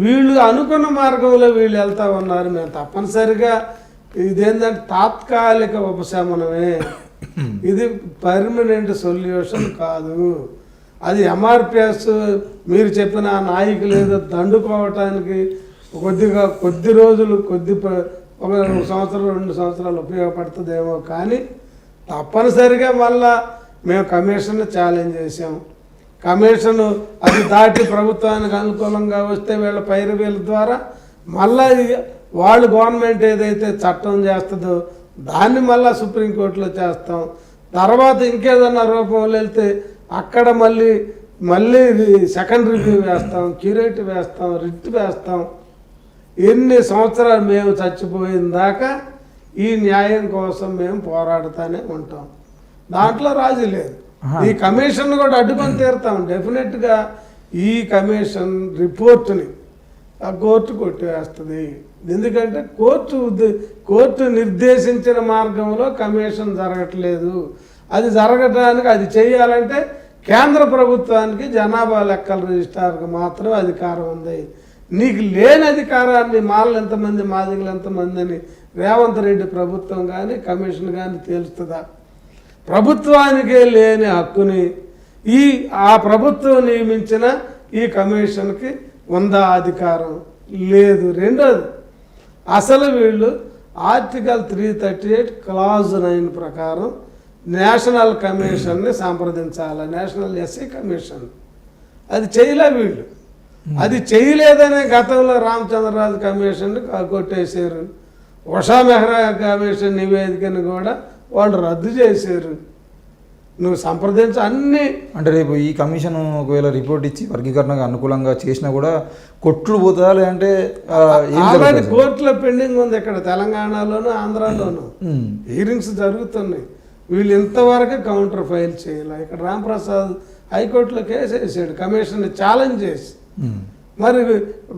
Speaker 2: వీళ్ళు అనుకున్న మార్గంలో వీళ్ళు వెళ్తా ఉన్నారు. మేము తప్పనిసరిగా ఇదేంటంటే తాత్కాలిక ఉపశమనమే, ఇది పర్మనెంట్ సొల్యూషన్ కాదు. అది ఎంఆర్పిఎస్ మీరు చెప్పిన నాయకులు ఏదో దండుకోవటానికి కొద్ది రోజులు ఒక సంవత్సరం 2 సంవత్సరాలు ఉపయోగపడుతుందేమో, కానీ తప్పనిసరిగా మళ్ళా మేము కమిషన్ ఛాలెంజ్ చేసాము. కమిషన్ అది దాటి ప్రభుత్వానికి అనుకూలంగా వస్తే వీళ్ళ పైరవీల ద్వారా మళ్ళా వాళ్ళు గవర్నమెంట్ ఏదైతే చట్టం చేస్తుందో దాన్ని మళ్ళీ సుప్రీంకోర్టులో చేస్తాం. తర్వాత ఇంకేదన్నా రూపంలో వెళ్తే అక్కడ మళ్ళీ సెకండ్ రివ్యూ వేస్తాం, క్యూరేటివ్ వేస్తాం, రిట్ వేస్తాం. ఎన్ని సంవత్సరాలు మేము చచ్చిపోయిన దాకా ఈ న్యాయం కోసం మేము పోరాడుతూనే ఉంటాం. దాంట్లో రాజీ లేదు. ఈ కమిషన్ కూడా అడ్డుకొని తీరుతాం. డెఫినెట్గా ఈ కమిషన్ రిపోర్టుని ఆ కోర్టు కొట్టివేస్తుంది. ఎందుకంటే కోర్టు నిర్దేశించిన మార్గంలో కమిషన్ జరగట్లేదు. అది జరగటానికి అది చేయాలంటే కేంద్ర ప్రభుత్వానికి జనాభా లెక్కల రిజిస్ట్రార్కి మాత్రమే అధికారం ఉంది. నీకు లేని అధికారాన్ని మాలలు ఎంతమంది మాదిగలు ఎంతమంది అని రేవంత్ రెడ్డి ప్రభుత్వం కానీ కమిషన్ కానీ తేలుస్తుందా? ప్రభుత్వానికే లేని హక్కుని ఆ ప్రభుత్వం నియమించిన ఈ కమిషన్కి ఉందా అధికారం? లేదు. రెండోది, అసలు వీళ్ళు ఆర్టికల్ 338 క్లాజ్ 9 ప్రకారం నేషనల్ కమిషన్ని సంప్రదించాలి, నేషనల్ ఎస్సీ కమిషన్. అది చేయలే వీళ్ళు. అది చేయలేదనే గతంలో రామచంద్రరాజు కమిషన్ని కొట్టేశారు. ఉషా మెహ్రా కమిషన్ నివేదికను కూడా వాళ్ళు రద్దు చేశారు. నువ్వు సంప్రదించ అన్నీ
Speaker 1: అంటే రేపు ఈ కమిషన్ ఒకవేళ రిపోర్ట్ ఇచ్చి వర్గీకరణకు అనుకూలంగా చేసినా కూడా కొట్టుడు పోతుందా? లేదంటే
Speaker 2: ఆల్రెడీ కోర్టులో పెండింగ్ ఉంది, ఇక్కడ తెలంగాణలోను ఆంధ్రాలోను హీరింగ్స్ జరుగుతున్నాయి. వీళ్ళు ఇంతవరకు కౌంటర్ ఫైల్ చేయాలి. ఇక్కడ రాంప్రసాద్ హైకోర్టులో కేసు వేసాడు కమిషన్ ఛాలెంజ్ చేసి. మరి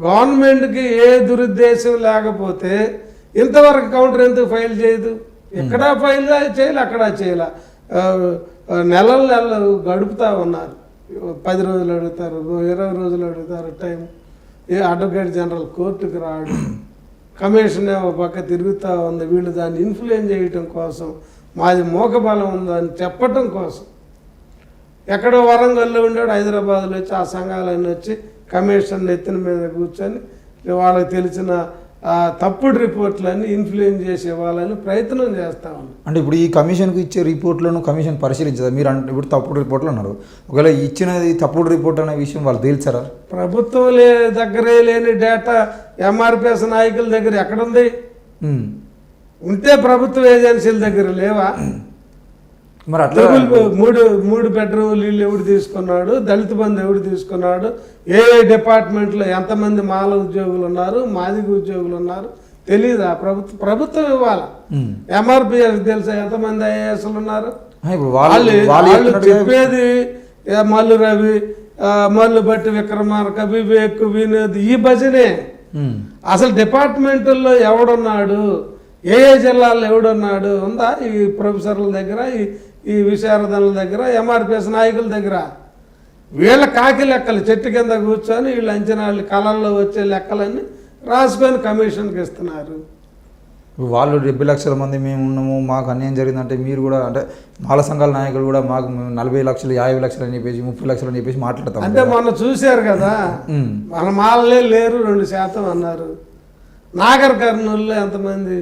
Speaker 2: గవర్నమెంట్కి ఏ దురుద్దేశం లేకపోతే ఇంతవరకు కౌంటర్ ఎందుకు ఫైల్ చేయదు? ఎక్కడ ఫైల్ చేయాలి, అక్కడ చేయాలి. నెలలు గడుపుతూ ఉన్నారు. 10 రోజులు అడుగుతారు, 20 రోజులు అడుగుతారు టైం. అడ్వకేట్ జనరల్ కోర్టుకు రాడు, కమిషన్ ఒక పక్క తిరుగుతూ ఉంది. వీళ్ళు దాన్ని ఇన్ఫ్లుయెన్స్ చేయటం కోసం, మాది మోకబలం ఉందని చెప్పటం కోసం. ఎక్కడో వరంగల్లో ఉండేవాడు హైదరాబాద్లో వచ్చి ఆ సంఘాలన్నీ వచ్చి కమిషన్ ఎత్తిన మీద కూర్చొని వాళ్ళకి తెలిసిన తప్పుడు రిపోర్ట్లన్నీ ఇన్ఫ్లుయెన్స్ చేసే వాళ్ళని ప్రయత్నం చేస్తా ఉన్నాం.
Speaker 1: అంటే ఇప్పుడు ఈ కమిషన్కి ఇచ్చే రిపోర్ట్లను కమిషన్ పరిశీలించదా? మీరు అంటే ఇప్పుడు తప్పుడు రిపోర్ట్లు అన్నారు, ఒకవేళ ఇచ్చినది తప్పుడు రిపోర్ట్ అనే విషయం వాళ్ళు తేల్చారా?
Speaker 2: ప్రభుత్వం దగ్గరే లేని డేటా ఎంఆర్పిఎస్ నాయకుల దగ్గర ఎక్కడుంది? ఉంటే ప్రభుత్వ ఏజెన్సీల దగ్గర లేవా?
Speaker 1: మరి అట్లా
Speaker 2: మూడు బెడ్రూమ్లు ఇల్లు ఎవడు తీసుకున్నాడు, దళిత బంధు ఎవడు తీసుకున్నాడు, ఏ డిపార్ట్మెంట్లో ఎంతమంది మాల ఉద్యోగులు ఉన్నారు, మాదిగ ఉద్యోగులు ఉన్నారు తెలీదా? ప్రభుత్వం ఇవ్వాలి. ఎంఆర్పిఎస్ తెలుసా ఎంతమంది ఐఏఎస్లు ఉన్నారు? వాళ్ళు చెప్పేది మల్లు రవి, మల్లు బట్టి విక్రమార్క, వివేక్, వినోద్, ఈ భజనే. అసలు డిపార్ట్మెంట్లో ఎవడున్నాడు, ఏ జిల్లాల్లో ఎవడున్నాడు ఉందా? ఈ ప్రొఫెసర్ల దగ్గర, ఈ విశారదనుల దగ్గర, ఎంఆర్పిఎస్ నాయకుల దగ్గర. వీళ్ళ కాకి లెక్కలు చెట్టు కింద కూర్చొని వీళ్ళ అంచనాలు కళల్లో వచ్చే లెక్కలన్నీ రాసుకొని కమిషన్కి ఇస్తున్నారు.
Speaker 1: వాళ్ళు 70 లక్షల మంది మేము ఉన్నాము, మాకు అన్యాయం జరిగిందంటే మీరు కూడా అంటే మాల సంఘాల నాయకులు కూడా మాకు 40 లక్షలు 50 లక్షలు అని చెప్పేసి 30 లక్షలు అని చెప్పేసి మాట్లాడతాం.
Speaker 2: అంటే మొన్న చూశారు కదా, మన మాలలే లేరు 2% అన్నారు. నాగర్ కర్నూలులో ఎంతమంది?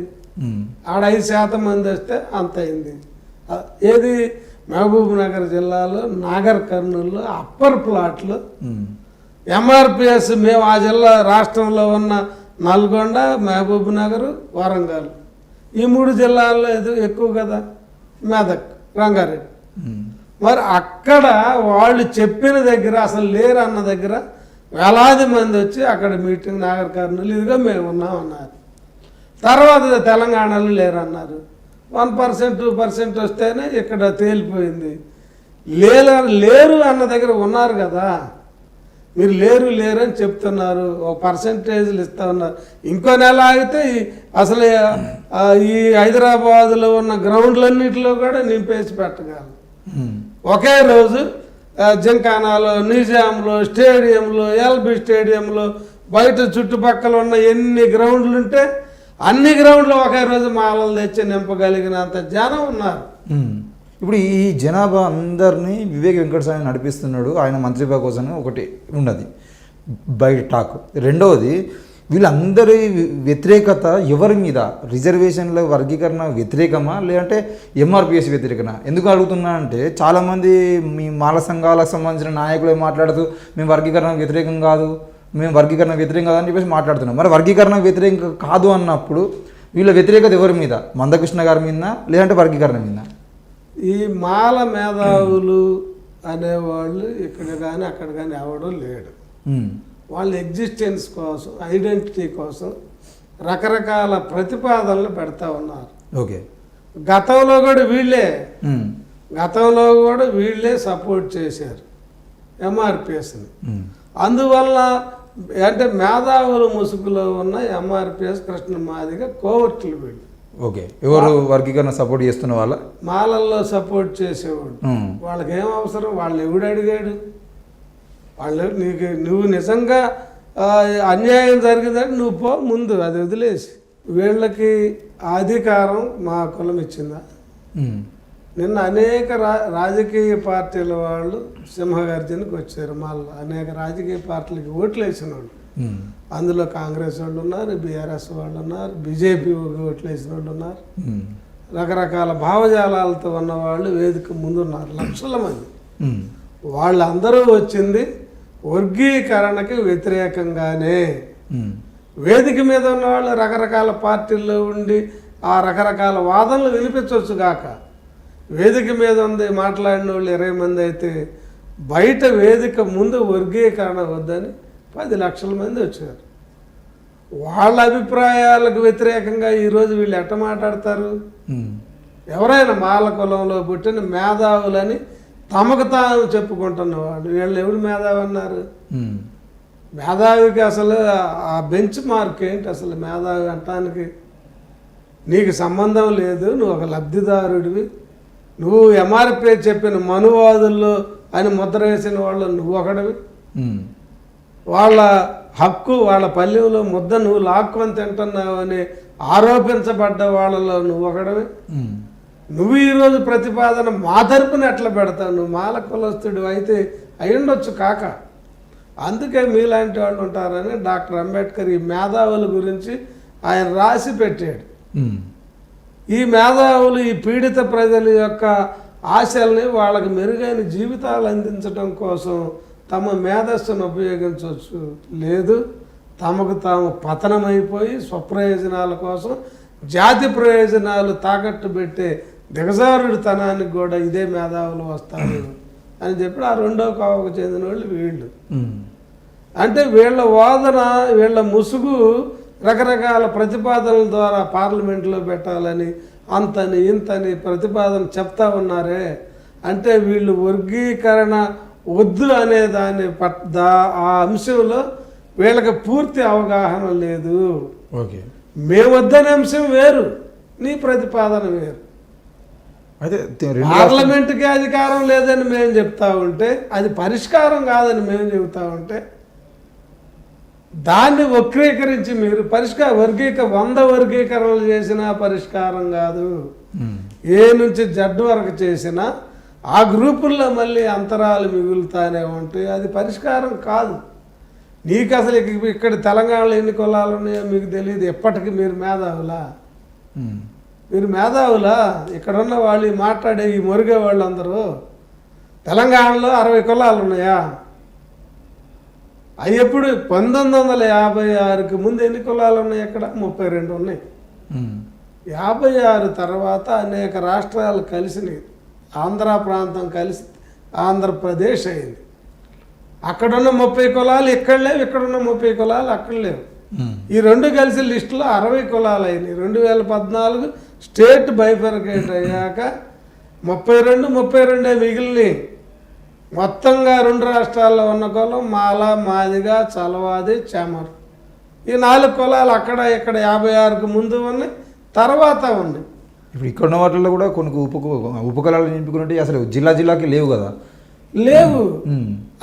Speaker 2: ఆడ 5% మంది వస్తే అంత అయింది. ఏది మహబూబ్ నగర్ జిల్లాలో నాగర్ కర్నూలులో అప్పర్ ప్లాట్లు ఎంఆర్పిఎస్ మేము ఆ జిల్లా రాష్ట్రంలో ఉన్న నల్గొండ, మహబూబ్ నగర్, వరంగల్ ఈ 3 జిల్లాల్లో ఎక్కువ కదా, మెదక్, రంగారెడ్డి. మరి అక్కడ వాళ్ళు చెప్పిన దగ్గర అసలు లేరు అన్న దగ్గర వేలాది మంది వచ్చి అక్కడ మీటింగ్ నాగర్ కర్నూలు ఇదిగా మేము ఉన్నామన్నారు. తర్వాత తెలంగాణలో లేరన్నారు. 1% 2% వస్తేనే ఇక్కడ తేలిపోయింది. లేరు అన్న దగ్గర ఉన్నారు కదా, మీరు లేరు అని చెప్తున్నారు, ఒక పర్సెంటేజ్లు ఇస్తా ఉన్నారు. ఇంకో నెల ఆగితే అసలు ఈ హైదరాబాదులో ఉన్న గ్రౌండ్లన్నింటిలో కూడా నింపేసి పెట్టగలరు. ఒకే రోజు జింకానాలో, నిజాంలో, స్టేడియంలో, ఎల్బీ స్టేడియంలో, బయట చుట్టుపక్కల ఉన్న ఎన్ని గ్రౌండ్లు ఉంటే అన్ని గ్రౌండ్లు ఒకే రోజు మాలలు తెచ్చి నింపగలిగినంత జనం ఉన్నారు.
Speaker 1: ఇప్పుడు ఈ జనాభా అందరినీ వివేక్ వెంకటస్వామి నడిపిస్తున్నాడు, ఆయన మంత్రిగా కోసం ఒకటి ఉన్నది బయట టాక్. రెండవది వీళ్ళందరి వ్యతిరేకత ఎవరి మీద? రిజర్వేషన్ల వర్గీకరణ వ్యతిరేకమా లేదంటే ఎంఆర్పిఎస్ వ్యతిరేకమా? ఎందుకు అడుగుతున్నా అంటే చాలామంది మీ మాల సంఘాలకు సంబంధించిన నాయకులే మాట్లాడుతూ మేము వర్గీకరణ వ్యతిరేకం కాదు, మేము వర్గీకరణ వ్యతిరేకం కాదని చెప్పేసి మాట్లాడుతున్నాం. మరి వర్గీకరణ వ్యతిరేకం కాదు అన్నప్పుడు వీళ్ళ వ్యతిరేకత ఎవరి మీద? మందకృష్ణ గారి మీద లేదంటే వర్గీకరణ మీద?
Speaker 2: ఈ మాల మేధావులు అనేవాళ్ళు ఇక్కడ కానీ అక్కడ కానీ ఎవడో లేడు. వాళ్ళ ఎగ్జిస్టెన్స్ కోసం, ఐడెంటిటీ కోసం రకరకాల ప్రతిపాదనలు పెడతా ఉన్నారు.
Speaker 1: ఓకే,
Speaker 2: గతంలో కూడా వీళ్ళే సపోర్ట్ చేశారు ఎంఆర్పిఎస్ని. అందువల్ల అంటే మేధావుల ముసుగులో ఉన్న ఎంఆర్పిఎస్, కృష్ణ మాదిగ కోవర్టులు వీళ్ళు.
Speaker 1: ఓకే, ఎవరు వర్గీకరణ సపోర్ట్ చేస్తున్న వాళ్ళ?
Speaker 2: మాలల్లో సపోర్ట్ చేసేవాడు. వాళ్ళకి ఏం అవసరం? వాళ్ళు ఎవడు అడిగాడు? నువ్వు నిజంగా అన్యాయం జరిగిందంటే నువ్వు పో ముందు, అది వదిలేసి వీళ్ళకి ఆ అధికారం మా కులం ఇచ్చిందా? నిన్న అనేక రాజకీయ పార్టీల వాళ్ళు సింహగర్జనకు వచ్చారు. మళ్ళీ అనేక రాజకీయ పార్టీలకి ఓట్లు వేసిన వాళ్ళు, అందులో కాంగ్రెస్ వాళ్ళు ఉన్నారు, బీఆర్ఎస్ వాళ్ళు ఉన్నారు, బీజేపీ ఓట్లు వేసిన వాళ్ళు ఉన్నారు, రకరకాల భావజాలాలతో ఉన్న వాళ్ళు వేదిక ముందున్నారు, లక్షల మంది. వాళ్ళందరూ వచ్చింది వర్గీకరణకి వ్యతిరేకంగానే. వేదిక మీద ఉన్న వాళ్ళు రకరకాల పార్టీల్లో ఉండి ఆ రకరకాల వాదనలు వినిపించవచ్చు గాక, వేదిక మీద ఉంది మాట్లాడిన వాళ్ళు 20 మంది అయితే బయట వేదిక ముందు వర్గీకరణ వద్దని 10 లక్షల మంది వచ్చారు. వాళ్ళ అభిప్రాయాలకు వ్యతిరేకంగా ఈరోజు వీళ్ళు ఎట్ట మాట్లాడతారు? ఎవరైనా మాల కులంలో పుట్టిన మేధావులని తమకు తాను చెప్పుకుంటున్న వాళ్ళు, వీళ్ళు ఎవరు మేధావి అన్నారు? మేధావికి అసలు ఆ బెంచ్ మార్క్ ఏంటి? అసలు మేధావి అంటానికి నీకు సంబంధం లేదు, నువ్వు ఒక లబ్ధిదారుడివి, నువ్వు ఎంఆర్పీ చెప్పిన మనువాదుల్లో అని ముద్ర వేసిన వాళ్ళు నువ్వు ఒకడివి, వాళ్ళ హక్కు వాళ్ళ పల్లెలో ముద్ద నువ్వు లాక్కొని తింటున్నావు అని ఆరోపించబడ్డ వాళ్ళలో నువ్వు ఒకడివి. నువ్వు ఈరోజు ప్రతిపాదన మా తరపున ఎట్లా పెడతావు? నువ్వు మాల కులస్తుడు అయితే అయ్యుండొచ్చు కాక, అందుకే మీలాంటి వాళ్ళు ఉంటారని డాక్టర్ అంబేద్కర్ ఈ మేధావుల గురించి ఆయన రాసి పెట్టాడు. ఈ మేధావులు ఈ పీడిత ప్రజల యొక్క ఆశల్ని వాళ్ళకి మెరుగైన జీవితాలు అందించడం కోసం తమ మేధస్సును ఉపయోగించవచ్చు, లేదు తమకు తాము పతనమైపోయి స్వప్రయోజనాల కోసం జాతి ప్రయోజనాలు తాకట్టు పెట్టే దిగజారుడితనానికి కూడా ఇదే మేధావులు వస్తారు అని చెప్పి ఆ రెండో కోవకు చెందిన వాళ్ళు వీళ్ళు. అంటే వీళ్ళ వాదన, వీళ్ళ ముసుగు రకరకాల ప్రతిపాదనల ద్వారా పార్లమెంట్లో పెట్టాలని అంతని ఇంతని ప్రతిపాదన చెప్తా ఉన్నారే. అంటే వీళ్ళు వర్గీకరణ వద్దు అనే దాని ఆ అంశంలో వీళ్ళకి పూర్తి అవగాహన లేదు.
Speaker 1: ఓకే,
Speaker 2: మేమొద్దనే అంశం వేరు, నీ ప్రతిపాదన వేరు.
Speaker 1: అయితే
Speaker 2: పార్లమెంటుకి అధికారం లేదని మేము చెప్తా ఉంటే, అది పరిష్కారం కాదని మేము చెబుతా ఉంటే, దాన్ని వక్రీకరించి మీరు వర్గీకరణ 100 వర్గీకరణలు చేసినా పరిష్కారం కాదు. ఏ నుంచి జడ్ వరకు చేసినా ఆ గ్రూపుల్లో మళ్ళీ అంతరాలు మిగులుతానే ఉంటాయి, అది పరిష్కారం కాదు. నీకు అసలు ఇక్కడ తెలంగాణలో ఎన్ని కులాలు ఉన్నాయో మీకు తెలియదు. ఎప్పటికీ మీరు మేధావులా? మీరు మేధావులా? ఇక్కడున్న వాళ్ళు మాట్లాడే ఈ మొరిగే వాళ్ళందరూ తెలంగాణలో 60 కులాలు ఉన్నాయా? అవి ఎప్పుడు 1956కి ముందు ఎన్ని కులాలు ఉన్నాయి? ఇక్కడ 32 ఉన్నాయి. 56 తర్వాత అనేక రాష్ట్రాలు కలిసినాయి, ఆంధ్ర ప్రాంతం కలిసి ఆంధ్రప్రదేశ్ అయింది. అక్కడున్న 30 కులాలు ఇక్కడ లేవు, ఇక్కడున్న 30 కులాలు అక్కడ లేవు. ఈ రెండు కలిసి లిస్టులో 60 కులాలు అయినాయి. 2014 స్టేట్ బైఫర్కేట్ అయ్యాక 32 మిగిలినాయి. మొత్తంగా 2 రాష్ట్రాల్లో ఉన్న కులం మాల, మాదిగ, చలవాది, చెమర్. ఈ 4 కులాలు అక్కడ ఇక్కడ 56కు ముందు ఉన్నాయి, తర్వాత ఉన్నాయి.
Speaker 1: ఇప్పుడు ఇక్కడ ఉన్న వాటిల్లో కూడా కొన్ని ఉపకులాలు నింపుకున్నట్టు అసలు జిల్లాకి లేవు కదా?
Speaker 2: లేవు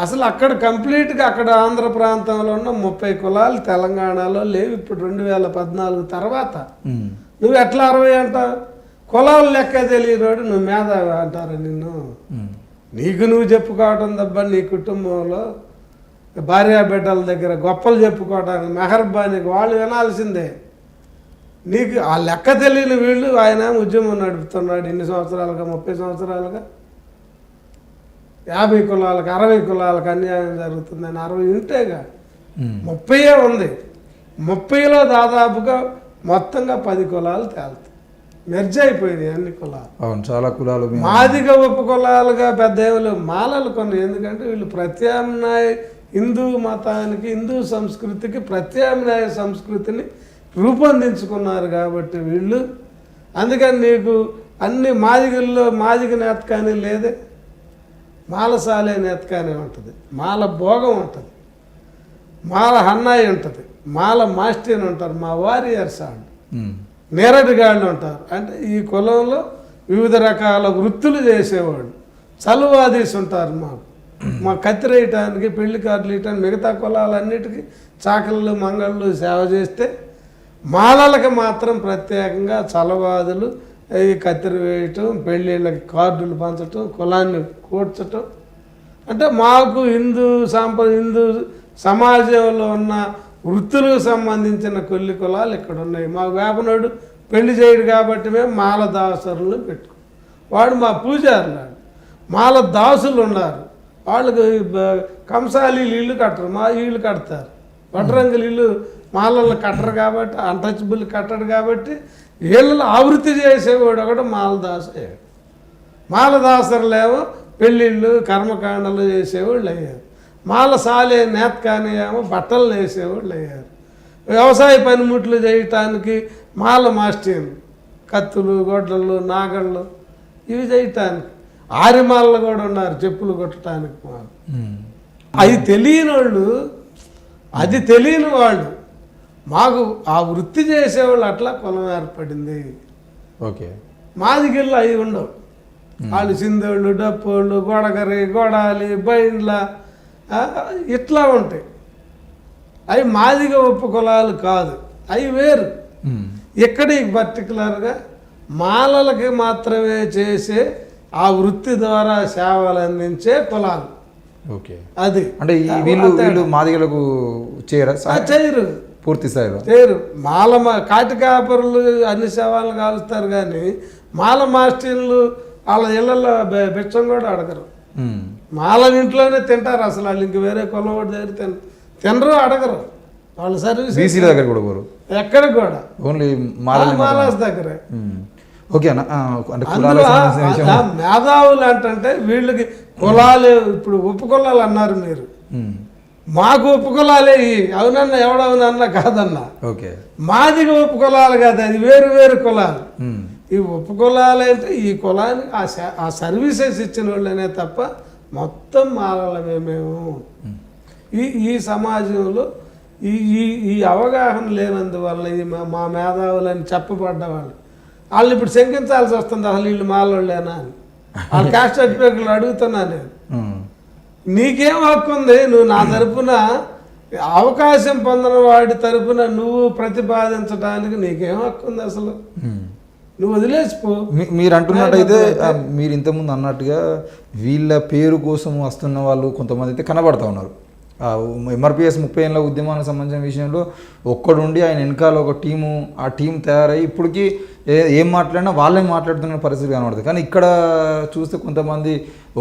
Speaker 2: అసలు. అక్కడ కంప్లీట్గా అక్కడ ఆంధ్ర ప్రాంతంలో ఉన్న 30 కులాలు తెలంగాణలో లేవు. ఇప్పుడు 2014 తర్వాత నువ్వు ఎట్లా 60 అంటావు? కులాలు లెక్క తెలియనోడు నువ్వు మేధావి అంటారు నిన్ను. నీకు నువ్వు చెప్పుకోవటం తప్ప నీ కుటుంబంలో భార్యా బిడ్డల దగ్గర గొప్పలు చెప్పుకోవటానికి మెహర్బానికి వాళ్ళు వినాల్సిందే. నీకు ఆ లెక్క తెలియని వీళ్ళు ఆయన ఉద్యమం నడుపుతున్నాడు ఇన్ని సంవత్సరాలుగా, 30 సంవత్సరాలుగా. 50 కులాలకు 60 కులాలకు అన్యాయం జరుగుతుందని 60 ఉంటేగా 30 ఉంది. 30లో దాదాపుగా మొత్తంగా 10 కులాలు తేలుతాయి, మెర్జ్ అయిపోయినాయి అన్ని కులాలు.
Speaker 1: అవును, చాలా కులాలు.
Speaker 2: మాదిగ ఉప కులాలుగా పెద్ద ఏమో మాలలు కొన్ని, ఎందుకంటే వీళ్ళు ప్రత్యామ్నాయ హిందూ మతానికి, హిందూ సంస్కృతికి ప్రత్యామ్నాయ సంస్కృతిని రూపొందించుకున్నారు కాబట్టి వీళ్ళు. అందుకని నీకు అన్ని మాదిగల్లో మాదిగ నేతకాని లేదే, మాలసాలే నేతకానే ఉంటుంది, మాల భోగం ఉంటుంది, మాల హన్నాయి ఉంటుంది, మాల మాస్టర్ని ఉంటారు, మా వారియర్స్ వాళ్ళు, నేరడిగాళ్ళు ఉంటారు. అంటే ఈ కులంలో వివిధ రకాల వృత్తులు చేసేవాళ్ళు. చలువాదీస్ ఉంటారు మాకు, మా కత్తిరేయటానికి, పెళ్లి కార్డులు ఇయటానికి, మిగతా కులాలన్నిటికీ చాకళ్ళు మంగళ్ళు సేవ చేస్తే మాలలకు మాత్రం ప్రత్యేకంగా చలవాదులు ఈ కత్తిరి వేయటం, పెళ్ళిళ్ళకి కార్డులు పంచటం, కులాన్ని కూర్చటం. అంటే మాకు హిందూ హిందూ సమాజంలో ఉన్న వృత్తులకు సంబంధించిన కొన్ని కులాలు ఇక్కడ ఉన్నాయి. మా వేపనాడు పెళ్లి చేయడు కాబట్టి మేము మాల దాసరులు పెట్టుకో, వాడు మా పూజారులు, మాల దాసులు ఉన్నారు, వాళ్ళకి కంసాలి ఇల్లు కట్టరు, మా ఇల్లు కడతారు. వడ్రంగులు ఇల్లు మాలలు కట్టరు కాబట్టి, అన్టచబుల్ కట్టడు కాబట్టి వీళ్ళలో ఆవృత్తి చేసేవాడు ఒకటి మాలదాసే. మాలదాసరులేమో పెళ్ళిళ్ళు కర్మకాండలు చేసేవాళ్ళు అయ్యారు. మాల సాలే నేత్కాని ఏమో బట్టలు వేసేవాళ్ళు అయ్యారు. వ్యవసాయ పనిముట్లు చేయటానికి మాల మాస్టర్లు, కత్తులు, గొడ్డళ్ళు, నాగళ్ళు ఇవి చేయటానికి. ఆరిమాలలు కూడా ఉన్నారు చెప్పులు కొట్టడానికి. మాకు అది తెలియని వాళ్ళు, అది తెలియని వాళ్ళు, మాకు ఆ వృత్తి చేసేవాళ్ళు అట్లా కులం ఏర్పడింది.
Speaker 1: ఓకే,
Speaker 2: మాదిగిళ్ళు అవి ఉండవు. వాళ్ళు సింధోళ్ళు, డప్పోళ్ళు, గొడగరి, గొడాలి, బైండ్ల ఇట్లా ఉంటాయి. అవి మాదిగ ఉప్పు కులాలు కాదు, అవి వేరు. ఇక్కడి పర్టికులర్గా మాలలకి మాత్రమే చేసే ఆ వృత్తి ద్వారా సేవలు అందించే కులాలు.
Speaker 1: ఓకే,
Speaker 2: అది
Speaker 1: అంటే వీళ్ళు మాదిగలకు చేయరు, పూర్తి స్థాయిలో
Speaker 2: చేయరు. కాటి కాపరులు అన్ని సేవలు కాలుస్తారు కానీ మాల మాస్టర్లు వాళ్ళ ఇళ్ళల్లో బిచ్చం కూడా అడగరు. మాల ఇంట్లోనే తింటారు. అసలు వాళ్ళు ఇంక వేరే కులం వాడి దగ్గర తినరు, అడగరు. వాళ్ళ సర్వీస్
Speaker 1: బీసీల దగ్గర కూడా పోరు,
Speaker 2: ఎక్కడికి కూడా
Speaker 1: ఓన్లీ
Speaker 2: మాలాస్ దగ్గరే.
Speaker 1: ఓకే అన్న, అంటే
Speaker 2: మేధావులు అంటే వీళ్ళకి కులాలు, ఇప్పుడు ఉప కులాలు అన్నారు మీరు, మాకు ఉప కులాలే. అవునన్నా, ఎవడవునన్నా కాదన్నా,
Speaker 1: ఓకే,
Speaker 2: మాదిగా ఉప కులాలు కాదు, అది వేరు వేరు కులాలు. ఈ ఉప కులాలు అంటే ఈ కులానికి ఆ సర్వీసెస్ ఇచ్చిన వాళ్ళనే తప్ప మొత్తం మాలలమే మేము. ఈ సమాజంలో ఈ అవగాహన లేనందువల్ల మా మేధావులని చెప్పబడ్డ వాళ్ళు ఇప్పుడు శంకించాల్సి వస్తుంది. అసలు వీళ్ళు మాలోళ్ళేనా అని వాళ్ళ క్యాస్ట్ సర్టిఫికేట్లు అడుగుతున్నా నేను. నీకేం హక్కు ఉంది? నువ్వు నా తరపున అవకాశం పొందిన వాడి తరపున నువ్వు ప్రతిపాదించడానికి నీకేం హక్కు ఉంది? అసలు నువ్వు వదిలేసిపో.
Speaker 1: మీరు అంటున్నట్టయితే, మీరు ఇంతకుముందు అన్నట్టుగా వీళ్ళ పేరు కోసం వస్తున్న వాళ్ళు కొంతమంది అయితే కనబడతా ఉన్నారు. ఎంఆర్పిఎస్ 30 ఏళ్ళ ఉద్యమానికి సంబంధించిన విషయంలో ఒక్కడుండి ఆయన వెనకాల ఒక టీము, ఆ టీం తయారయ్యి ఇప్పటికీ ఏం మాట్లాడినా వాళ్ళే మాట్లాడుతున్న పరిస్థితి కనబడుతుంది. కానీ ఇక్కడ చూస్తే కొంతమంది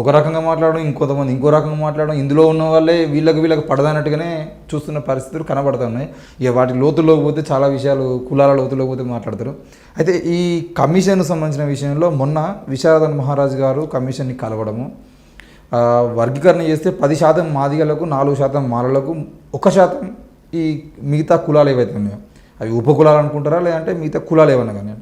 Speaker 1: ఒక రకంగా మాట్లాడడం, ఇంకొంతమంది ఇంకో రకంగా మాట్లాడడం, ఇందులో ఉన్న వాళ్ళే వీళ్ళకి పడదన్నట్టుగానే చూస్తున్న పరిస్థితులు కనబడుతూ ఉన్నాయి. ఇక వాటి లోతుల్లోకి పోతే చాలా విషయాలు, కులాల లోతుల్లోకి పోతే మాట్లాడతారు. అయితే ఈ కమిషన్కు సంబంధించిన విషయంలో మొన్న విశారదన్ మహారాజ్ గారు కమిషన్ని కలవడము, వర్గీకరణ చేస్తే 10% మాదిగలకు, 4% మాలలకు, 1% ఈ మిగతా కులాలు ఏవైతే ఉన్నాయో అవి ఉపకులాలు అనుకుంటారా లేదంటే మిగతా కులాలు ఏమన్నా కానీ,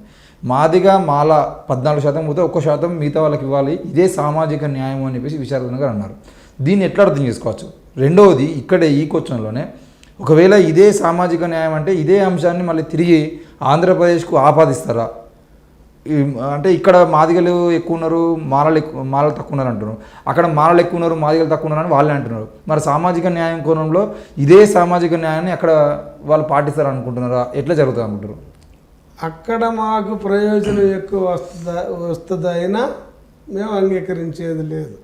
Speaker 1: మాదిగ మాల 14% పోతే 1% మిగతా వాళ్ళకి ఇవ్వాలి, ఇదే సామాజిక న్యాయం అని చెప్పేసి విశారదన్ గారు అన్నారు. దీన్ని ఎట్లా అర్థం చేసుకోవచ్చు? రెండవది, ఇక్కడే ఈ క్వశ్చన్లోనే ఒకవేళ ఇదే సామాజిక న్యాయం అంటే ఇదే అంశాన్ని మళ్ళీ తిరిగి ఆంధ్రప్రదేశ్కు ఆపాదిస్తారా? అంటే ఇక్కడ మాదిగలు ఎక్కువ ఉన్నారు, మాలలు తక్కువ ఉన్నారు అంటున్నారు, అక్కడ మాలలు ఎక్కువ ఉన్నారు, మాదిగలు తక్కువ ఉన్నారని వాళ్ళే అంటున్నారు. మరి సామాజిక న్యాయం కోణంలో ఇదే సామాజిక న్యాయాన్ని అక్కడ వాళ్ళు పాటిస్తారు అనుకుంటున్నారా? ఎట్లా జరుగుతుంది అనుకుంటారు?
Speaker 2: అక్కడ మాకు ప్రయోజనం ఎక్కువ వస్తుందైనా మేము అంగీకరించేది లేదు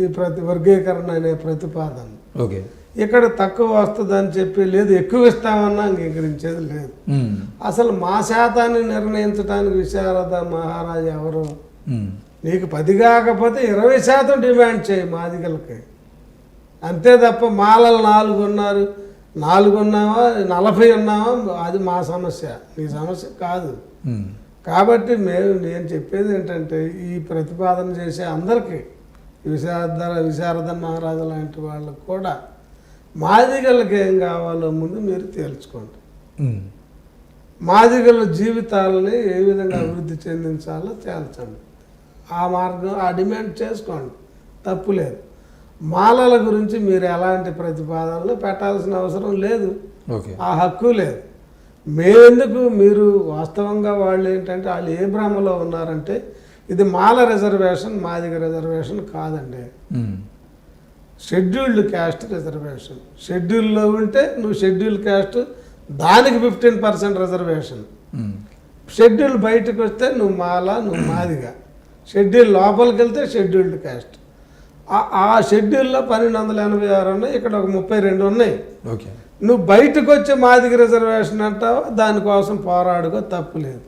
Speaker 2: ఈ వర్గీకరణ అనే ప్రతిపాదన.
Speaker 1: ఓకే,
Speaker 2: ఇక్కడ తక్కువ వస్తుందని చెప్పి లేదు, ఎక్కువ ఇస్తామన్నా అంగీకరించేది లేదు. అసలు మా శాతాన్ని నిర్ణయించడానికి విశారద మహారాజు ఎవరు? నీకు 10 కాకపోతే 20% డిమాండ్ చేయి మాదిగలకి, అంతే తప్ప మాలలు 4 ఉన్నారు, 4 ఉన్నావా 40 ఉన్నావా అది మా సమస్య, నీ సమస్య కాదు. కాబట్టి నేను చెప్పేది ఏంటంటే ఈ ప్రతిపాదన చేసే అందరికీ, విశారదన్ మహారాజు లాంటి వాళ్ళకు కూడా మాదిగలకి ఏం కావాలో ముందు మీరు తేల్చుకోండి. మాదిగల జీవితాలని ఏ విధంగా అభివృద్ధి చెందించాలో తేల్చండి. ఆ మార్గం, ఆ డిమాండ్ చేసుకోండి, తప్పులేదు. మాలల గురించి మీరు ఎలాంటి ప్రతిపాదనలు పెట్టాల్సిన అవసరం లేదు, ఆ హక్కు లేదు. మేమెందుకు? మీరు వాస్తవంగా వాళ్ళు ఏంటంటే వాళ్ళు ఏ భ్రమలో ఉన్నారంటే ఇది మాల రిజర్వేషన్, మాదిగ రిజర్వేషన్ కాదండి, షెడ్యూల్డ్ క్యాస్ట్ రిజర్వేషన్. షెడ్యూల్లో ఉంటే నువ్వు షెడ్యూల్ క్యాస్ట్ దానికి 15% రిజర్వేషన్. షెడ్యూల్ బయటకు వస్తే నువ్వు మాల, నువ్వు మాదిగా. షెడ్యూల్ లోపలికి వెళ్తే షెడ్యూల్డ్ కాస్ట్. ఆ షెడ్యూల్లో 1286 ఉన్నాయి, ఇక్కడ ఒక 32 ఉన్నాయి.
Speaker 1: ఓకే,
Speaker 2: నువ్వు బయటకు వచ్చే మాదిగ రిజర్వేషన్ అంటావా, దానికోసం పోరాడుకో, తప్పులేదు.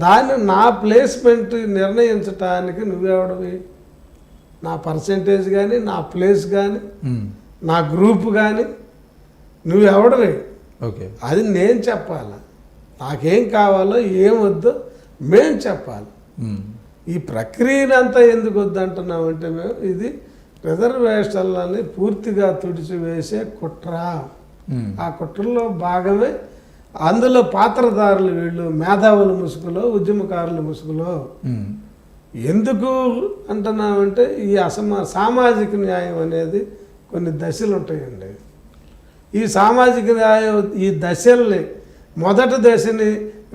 Speaker 2: దాన్ని నా ప్లేస్మెంట్ నిర్ణయించటానికి నువ్వెవడవి? నా పర్సంటేజ్ కానీ, నా ప్లేస్ కానీ, నా గ్రూప్ కానీ నువ్వెవడవి?
Speaker 1: ఓకే,
Speaker 2: అది నేను చెప్పాలి. నాకేం కావాలో ఏం వద్దో మేము చెప్పాలి. ఈ ప్రక్రియనంతా ఎందుకు వద్దంటున్నామంటే మేము ఇది రిజర్వేషన్లని పూర్తిగా తుడిచివేసే కుట్ర. ఆ కుట్రలో భాగమే అందులో పాత్రదారులు వీళ్ళు, మేధావుల ముసుగులో, ఉద్యమకారుల ముసుగులో. ఎందుకు అంటున్నామంటే ఈ సామాజిక న్యాయం అనేది కొన్ని దశలు ఉంటాయండి. ఈ సామాజిక న్యాయం ఈ దశల్ని, మొదటి దశని,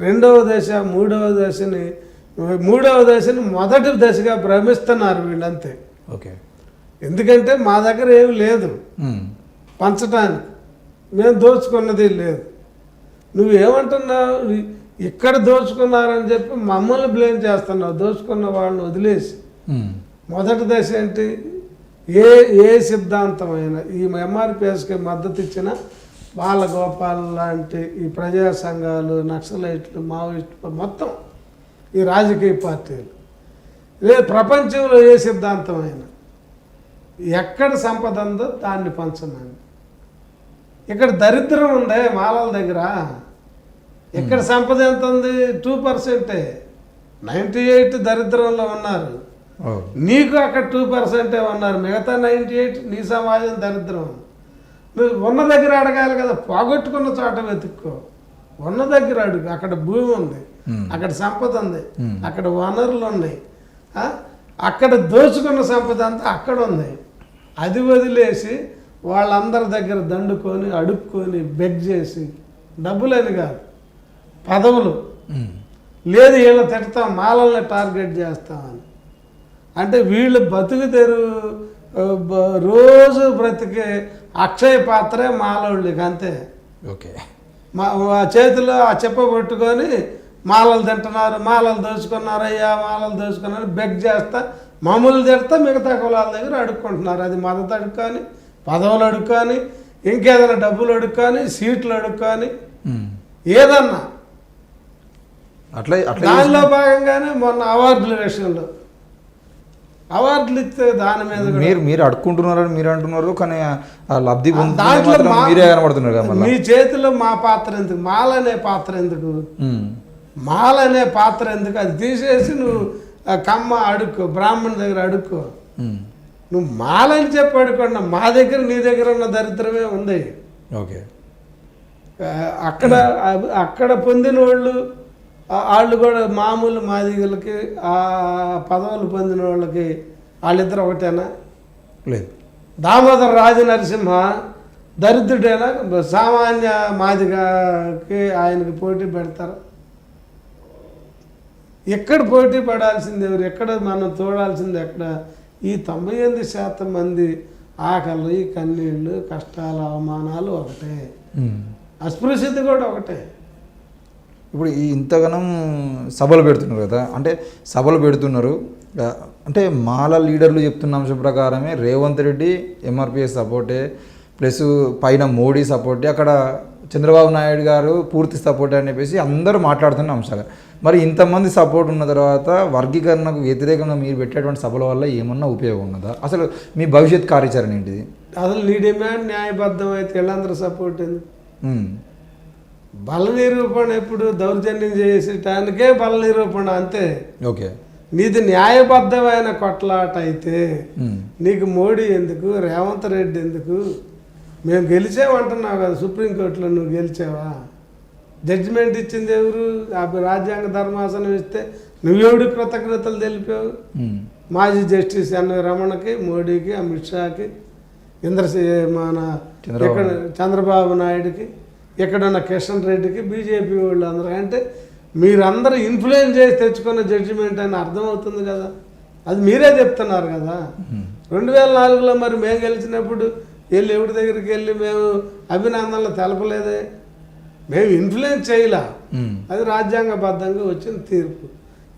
Speaker 2: రెండవ దశ, మూడవ దశని మొదటి దశగా భ్రమిస్తున్నారు వీళ్ళంతే.
Speaker 1: ఓకే,
Speaker 2: ఎందుకంటే మా దగ్గర ఏమి లేదు పంచటానికి, మేము దోచుకున్నది లేదు. నువ్వేమంటున్నావు, ఇక్కడ దోచుకున్నారని చెప్పి మమ్మల్ని బ్లేమ్ చేస్తున్నావు, దోచుకున్న వాళ్ళని వదిలేసి. మొదటి దశ ఏంటి? ఏ సిద్ధాంతమైన ఈ ఎంఆర్పిఎస్కి మద్దతు ఇచ్చిన బాలగోపాల్ లాంటి ఈ ప్రజా సంఘాలు, నక్సలైట్లు, మావోయిస్టులు, మొత్తం ఈ రాజకీయ పార్టీలు, లేదు ప్రపంచంలో ఏ సిద్ధాంతమైన ఎక్కడ సంపద ఉందో దాన్ని పంచమని. ఇక్కడ దరిద్రం ఉందే మాలల దగ్గర. ఇక్కడ సంపద ఎంత ఉంది? 2%. 98 దరిద్రంలో ఉన్నారు. నీకు అక్కడ 2% ఉన్నారు, మిగతా 98 నీ సమాజం దరిద్రం. నువ్వు ఉన్న దగ్గర అడగాలి కదా, పోగొట్టుకున్న చోట వెతుక్కో. ఉన్న దగ్గర అడుగు. అక్కడ భూమి ఉంది, అక్కడ సంపద ఉంది, అక్కడ వనరులు ఉన్నాయి, అక్కడ దోచుకున్న సంపద అంతా అక్కడ ఉంది. అది వదిలేసి వాళ్ళందరి దగ్గర దండుకొని, అడుక్కొని, బెగ్ చేసి, డబ్బులని కాదు, పదవులు లేదు, వీళ్ళ తిడతాం, మాలల్ని టార్గెట్ చేస్తామని. అంటే వీళ్ళు బతుకు తెరువు రోజు బ్రతికే అక్షయ పాత్రే మాలోళ్ళకి, అంతే.
Speaker 1: ఓకే,
Speaker 2: మా చేతిలో ఆ చెప్ప పట్టుకొని మాలలు తింటున్నారు, మాలలు దోచుకున్నారయ్యా, మాలలు దోచుకున్నారు బెగ్ చేస్తా, మామూలు తిడతా, మిగతా కులాల దగ్గర అడుక్కుంటున్నారు. అది మద్దతు అడుక్కొని, పదవులు అడుక్కొని, ఇంకేదైనా డబ్బులు అడుక్కొని, సీట్లు అడుక్కొని, ఏదన్నా. దానిలో భాగంగానే మొన్న అవార్డుల విషయంలో అవార్డులు ఇస్తే దాని మీద
Speaker 1: మీరు అడుక్కుంటున్నారని మీరు అంటున్నారు, కానీ లబ్ధి మీరే కనబడుతున్నారు.
Speaker 2: మీ చేతిలో మా పాత్ర ఎందుకు? మాలనే పాత్ర ఎందుకు? మాలనే పాత్ర ఎందుకు? అది తీసేసి నువ్వు కమ్మ అడుక్కో, బ్రాహ్మణ దగ్గర అడుక్కో. నువ్వు మాలని చెప్పి అడుకోండి. మా దగ్గర నీ దగ్గర ఉన్న దరిద్రమే ఉంది.
Speaker 1: ఓకే,
Speaker 2: అక్కడ పొందిన వాళ్ళు కూడా మామూలు మాదిగలకి, ఆ పదవులు పొందిన వాళ్ళకి వాళ్ళిద్దరు ఒకటేనా?
Speaker 1: లేదు.
Speaker 2: దామోదర రాజనరసింహ దరిద్రుడైనా సామాన్య మాదిగకి ఆయనకి పోటీ పెడతారు? ఎక్కడ పోటీ పడాల్సింది ఎవరు? ఎక్కడ మనం చూడాల్సింది ఎక్కడ? ఈ 98% మంది ఆకలి, కన్నీళ్ళు, కష్టాలు, అవమానాలు ఒకటే, అస్పృశ్యత కూడా ఒకటే.
Speaker 1: ఇప్పుడు ఈ ఇంతగానం సభలు పెడుతున్నారు కదా, అంటే సభలు పెడుతున్నారు అంటే మాల లీడర్లు చెప్తున్న అంశం ప్రకారమే రేవంత్ రెడ్డి ఎంఆర్పిఎస్ సపోర్టే, ప్లస్ పైన మోడీ సపోర్టే, అక్కడ చంద్రబాబు నాయుడు గారు పూర్తి సపోర్ట్ అని చెప్పేసి అందరూ మాట్లాడుతున్న అంశాలు. మరి ఇంతమంది సపోర్ట్ ఉన్న తర్వాత వర్గీకరణకు వ్యతిరేకంగా మీరు పెట్టేటువంటి సభల వల్ల ఏమన్నా ఉపయోగం ఉన్నదా? అసలు మీ భవిష్యత్ కార్యాచరణ ఏంటిది?
Speaker 2: అసలు నీ డిమాండ్ న్యాయబద్ధం అయితే వీళ్ళందరూ సపోర్ట్ ఎందుకు? బల నిరూపణ ఎప్పుడు దౌర్జన్యం చేసేటానికే బల నిరూపణ, అంతే.
Speaker 1: ఓకే,
Speaker 2: నీది న్యాయబద్ధమైన కొట్లాట అయితే నీకు మోడీ ఎందుకు, రేవంత్ రెడ్డి ఎందుకు? మేము గెలిచామంటున్నావు కదా సుప్రీంకోర్టులో, నువ్వు గెలిచావా? జడ్జిమెంట్ ఇచ్చింది ఎవరు? రాజ్యాంగ ధర్మాసనం ఇస్తే నువ్వెవడు కృతజ్ఞతలు తెలిపావు? మాజీ జస్టిస్ ఎన్వి రమణకి, మోడీకి, అమిత్ షాకి, మన చంద్రబాబు నాయుడుకి, ఎక్కడున్న కిషన్ రెడ్డికి, బీజేపీ వాళ్ళు అందరూ. అంటే మీరందరూ ఇన్ఫ్లుయెన్స్ చేసి తెచ్చుకున్న జడ్జిమెంట్ అని అర్థమవుతుంది కదా. అది మీరే చెప్తున్నారు కదా. 2004లో మరి మేము గెలిచినప్పుడు వెళ్ళి ఎవరి దగ్గరికి వెళ్ళి మేము అభినందనలు తెలపలేదే. మేము ఇన్ఫ్లుయెన్స్ చేయలే, అది రాజ్యాంగబద్ధంగా వచ్చిన తీర్పు.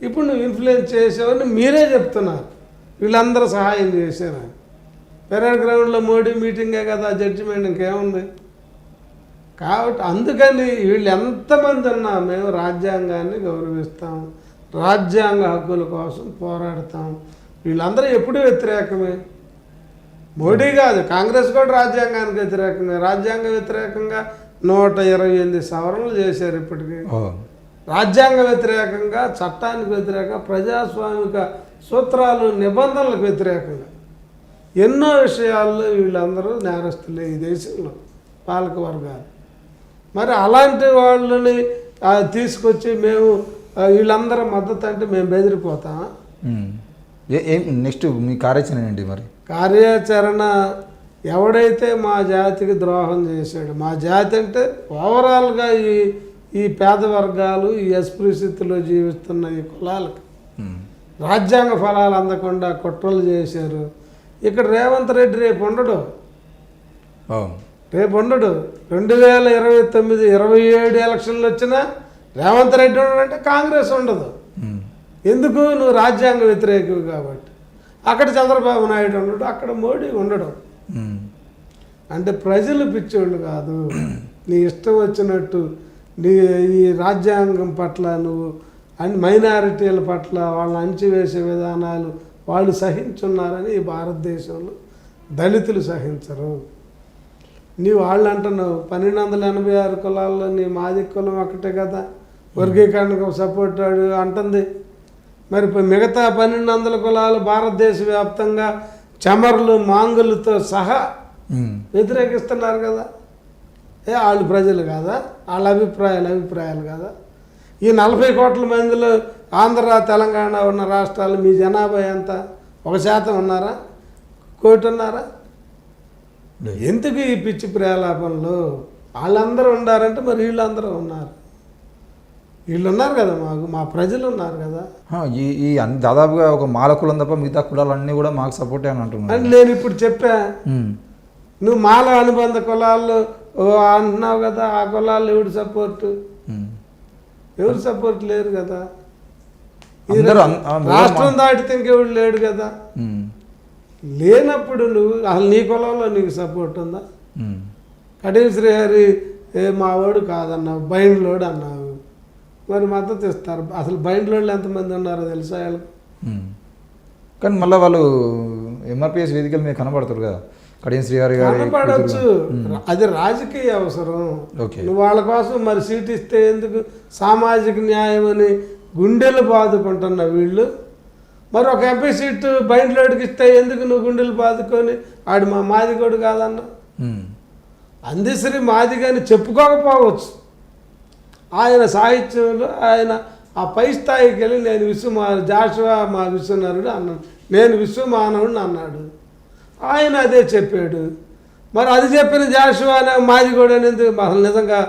Speaker 2: ఇప్పుడు నువ్వు ఇన్ఫ్లుయెన్స్ చేసావని మీరే చెప్తున్నారు, వీళ్ళందరూ సహాయం చేశారు. పెరేడ్ గ్రౌండ్లో మోడీ మీటింగే కదా జడ్జిమెంట్, ఇంకేముంది. కాబట్టి అందుకని వీళ్ళు ఎంతమంది ఉన్నా మేము రాజ్యాంగాన్ని గౌరవిస్తాం, రాజ్యాంగ హక్కుల కోసం పోరాడతాం. వీళ్ళందరూ ఎప్పుడూ వ్యతిరేకమే. మోడీ కాదు, కాంగ్రెస్ కూడా రాజ్యాంగానికి వ్యతిరేకమే. రాజ్యాంగ వ్యతిరేకంగా 128 సవరణలు చేశారు ఇప్పటికీ. రాజ్యాంగ వ్యతిరేకంగా, చట్టానికి వ్యతిరేకంగా, ప్రజాస్వామిక సూత్రాలు నిబంధనలకు వ్యతిరేకంగా ఎన్నో విషయాల్లో వీళ్ళందరూ నేరస్తులే ఈ దేశంలో పాలక వర్గాలు. మరి అలాంటి వాళ్ళని తీసుకొచ్చి మేము వీళ్ళందరూ మద్దతు అంటే మేము బెదిరిపోతామా?
Speaker 1: నెక్స్ట్ మీ కార్యాచరణ ఏంటి మరి?
Speaker 2: కార్యాచరణ ఎవడైతే మా జాతికి ద్రోహం చేశాడు, మా జాతి అంటే ఓవరాల్గా ఈ పేద వర్గాలు, ఈ అస్పృశ్యతలో జీవిస్తున్న ఈ కులాలకి రాజ్యాంగ ఫలాలు అందకుండా కుట్రలు చేశారు. ఇక్కడ రేవంత్ రెడ్డి రేపు ఉండడు. 2029, 27 ఎలక్షన్లు వచ్చినా రేవంత్ రెడ్డి ఉండడంటే కాంగ్రెస్ ఉండదు. ఎందుకు? నువ్వు రాజ్యాంగ వ్యతిరేకం కాబట్టి. అక్కడ చంద్రబాబు నాయుడు ఉండడు, అక్కడ మోడీ ఉండడం. అంటే ప్రజలు పిచ్చోళ్ళు కాదు. నీ ఇష్టం వచ్చినట్టు ఈ రాజ్యాంగం పట్ల నువ్వు మైనారిటీల పట్ల వాళ్ళని అణచివేసే విధానాలు వాళ్ళు సహించున్నారని ఈ భారతదేశంలో దళితులు సహించరు. వాళ్ళు అంటున్నావు 1286 కులాల్లో నీ మాది కులం ఒకటే కదా వర్గీకరణకు సపోర్ట్ అంటుంది. మరి మిగతా 1200 కులాలు భారతదేశ వ్యాప్తంగా చమర్లు, మాంగులతో సహా వ్యతిరేకిస్తున్నారు కదా. వాళ్ళు ప్రజలు కాదా? వాళ్ళ అభిప్రాయాలు కాదా? ఈ 40 కోట్ల మందిలో ఆంధ్ర, తెలంగాణ ఉన్న రాష్ట్రాలు మీ జనాభా ఎంత? 1% ఉన్నారా? 1 కోటి ఉన్నారా? ఎందుకు ఈ పిచ్చి ప్రేలాపనలు? వాళ్ళందరూ ఉన్నారంటే మరి వీళ్ళందరూ ఉన్నారు. వీళ్ళు ఉన్నారు కదా, మా ప్రజలు ఉన్నారు కదా.
Speaker 1: ఈ దాదాపుగా ఒక మాల కులం తప్ప మిగతా కులాలన్నీ కూడా మాకు సపోర్టే అని అంటున్నాను.
Speaker 2: అని నేను ఇప్పుడు చెప్పా. నువ్వు మాల అనుబంధ కులాల్లో అంటున్నావు కదా, ఆ కులాల్లో ఎవరు సపోర్ట్ లేరు కదా. రాష్ట్రం దాటితే ఇంకెవడు లేడు కదా. లేనప్పుడు నువ్వు అసలు నీ కులంలో నీకు సపోర్ట్ ఉందా? కడియం శ్రీహరి మావాడు కాదన్నావు, బైండ్లోడు అన్నావు, మరి మద్దతు ఇస్తారు. అసలు బైండ్లోళ్ళు ఎంతమంది ఉన్నారో తెలుసా వాళ్ళకి?
Speaker 1: కానీ మళ్ళీ వాళ్ళు ఎంఆర్పిఎస్ వేదికల మీద కనబడతారు కదా, కడియం శ్రీహరి గారు
Speaker 2: కనపడవచ్చు. అది రాజకీయ అవసరం. నువ్వు వాళ్ళ కోసం మరి సీట్ ఇస్తే ఎందుకు? సామాజిక న్యాయం అని గుండెలు బాదుకుంటున్న వీళ్ళు మరి ఒక ఎంపీ సీటు బైండ్లోడికి ఇస్తే ఎందుకు నువ్వు గుండెలు బాదుకొని ఆడు మా మాదిగోడు కాదన్నా? అందశ్రీ మాదిగని చెప్పుకోకపోవచ్చు. ఆయన సాహిత్యంలో ఆయన ఆ పై స్థాయికి వెళ్ళి నేను జాషువా మా విశ్వనరుడు అన్నాడు, నేను విశ్వమానవుడిని అన్నాడు. ఆయన అదే చెప్పాడు. మరి అది చెప్పిన జాషువా మాదిగోడు అని ఎందుకు? అసలు నిజంగా